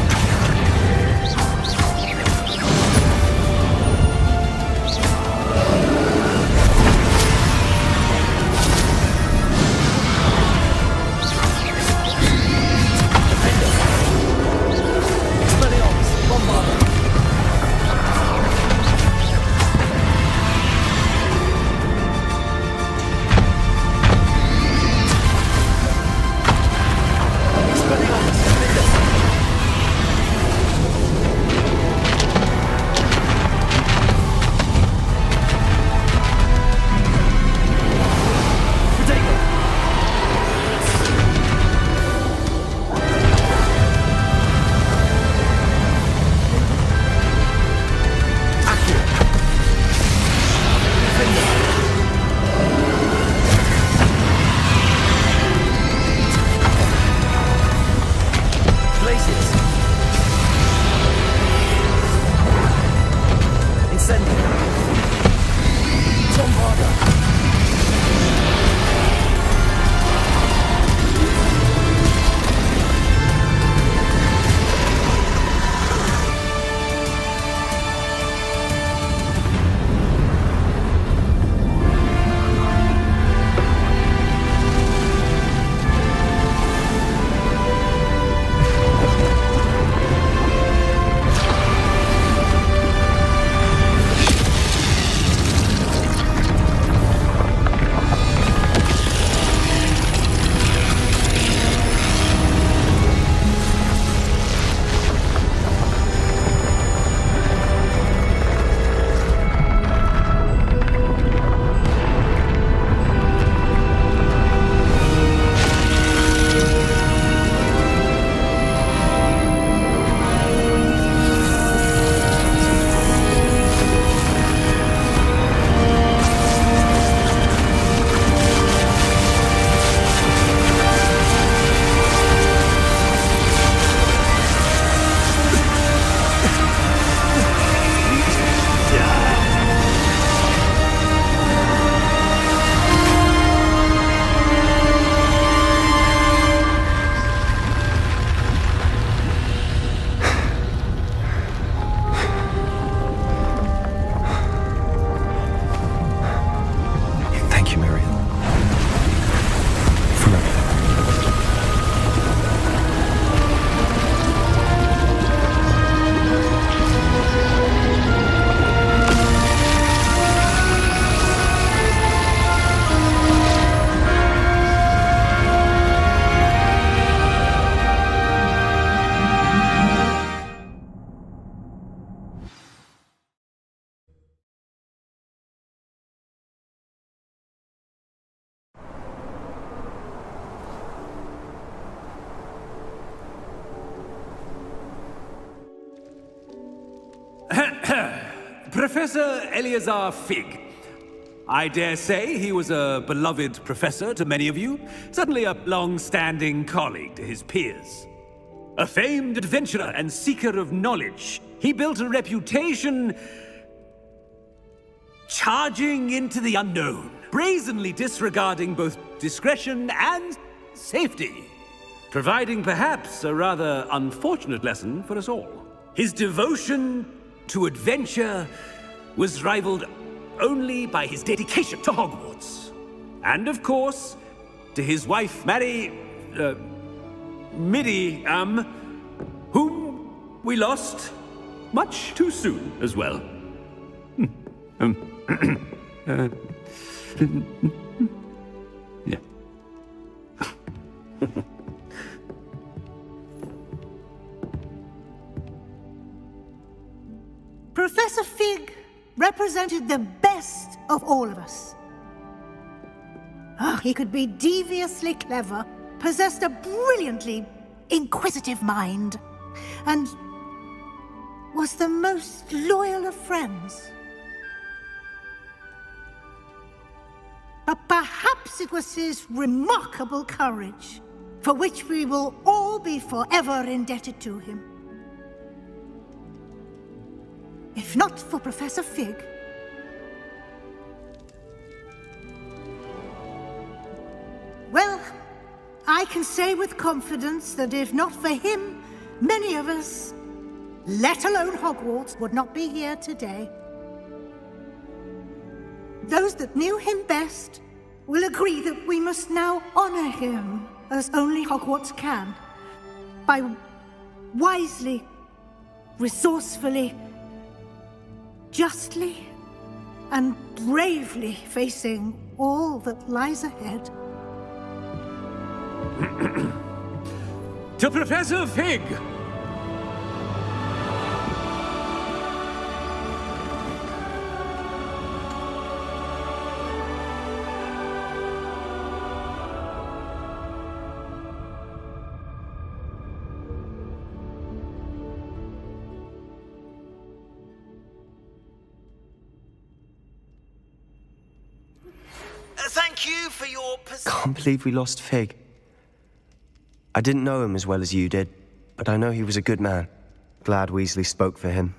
Professor Eleazar Fig. I dare say he was a beloved professor to many of you, certainly a long-standing colleague to his peers. A famed adventurer and seeker of knowledge, he built a reputation charging into the unknown, brazenly disregarding both discretion and safety, providing perhaps a rather unfortunate lesson for us all. His devotion to adventure was rivaled only by his dedication to Hogwarts. And of course, to his wife, Middy, whom we lost much too soon as well. Yeah. Professor Fig represented the best of all of us. He could be deviously clever, possessed a brilliantly inquisitive mind, and was the most loyal of friends. But perhaps it was his remarkable courage, for which we will all be forever indebted to him. If not for Professor Fig, well, I can say with confidence that if not for him, many of us, let alone Hogwarts, would not be here today. Those that knew him best will agree that we must now honor him as only Hogwarts can, by wisely, resourcefully, justly, and bravely facing all that lies ahead. To Professor Fig! Thank you for your... Can't believe we lost Fig. I didn't know him as well as you did, but I know he was a good man. Glad Weasley spoke for him.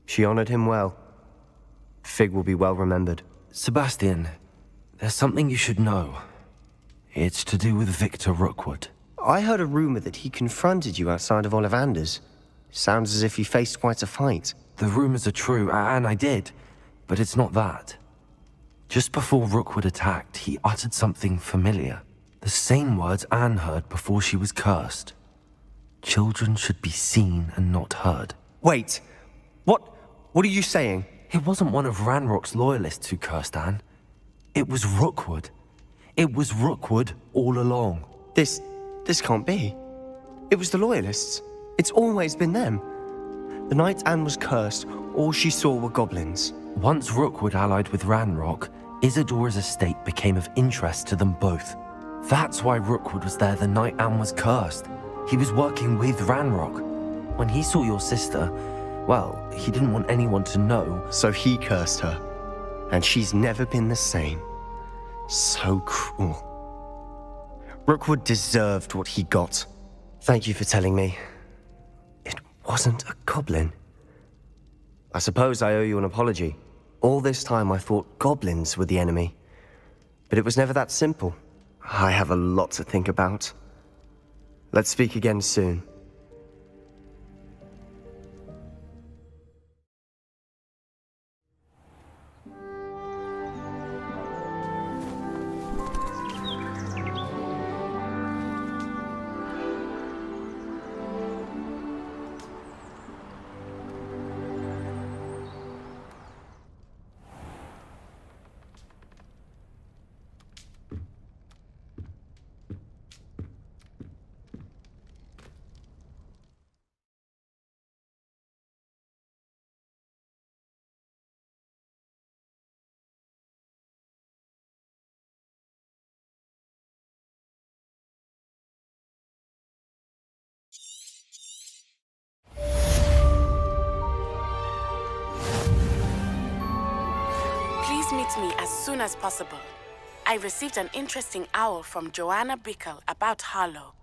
She honored him well. Fig will be well remembered. Sebastian, there's something you should know. It's to do with Victor Rookwood. I heard a rumor that he confronted you outside of Ollivander's. Sounds as if he faced quite a fight. The rumors are true, and I did, but it's not that. Just before Rookwood attacked, he uttered something familiar. The same words Anne heard before she was cursed. Children should be seen and not heard. Wait, what are you saying? It wasn't one of Ranrock's loyalists who cursed Anne. It was Rookwood. It was Rookwood all along. This can't be. It was the loyalists. It's always been them. The night Anne was cursed, all she saw were goblins. Once Rookwood allied with Ranrock, Isadora's estate became of interest to them both. That's why Rookwood was there the night Anne was cursed. He was working with Ranrock. When he saw your sister, well, he didn't want anyone to know. So he cursed her. And she's never been the same. So cruel. Rookwood deserved what he got. Thank you for telling me. It wasn't a goblin. I suppose I owe you an apology. All this time I thought goblins were the enemy. But it was never that simple. I have a lot to think about. Let's speak again soon. Please meet me as soon as possible. I received an interesting owl from Joanna Bickle about Harlow.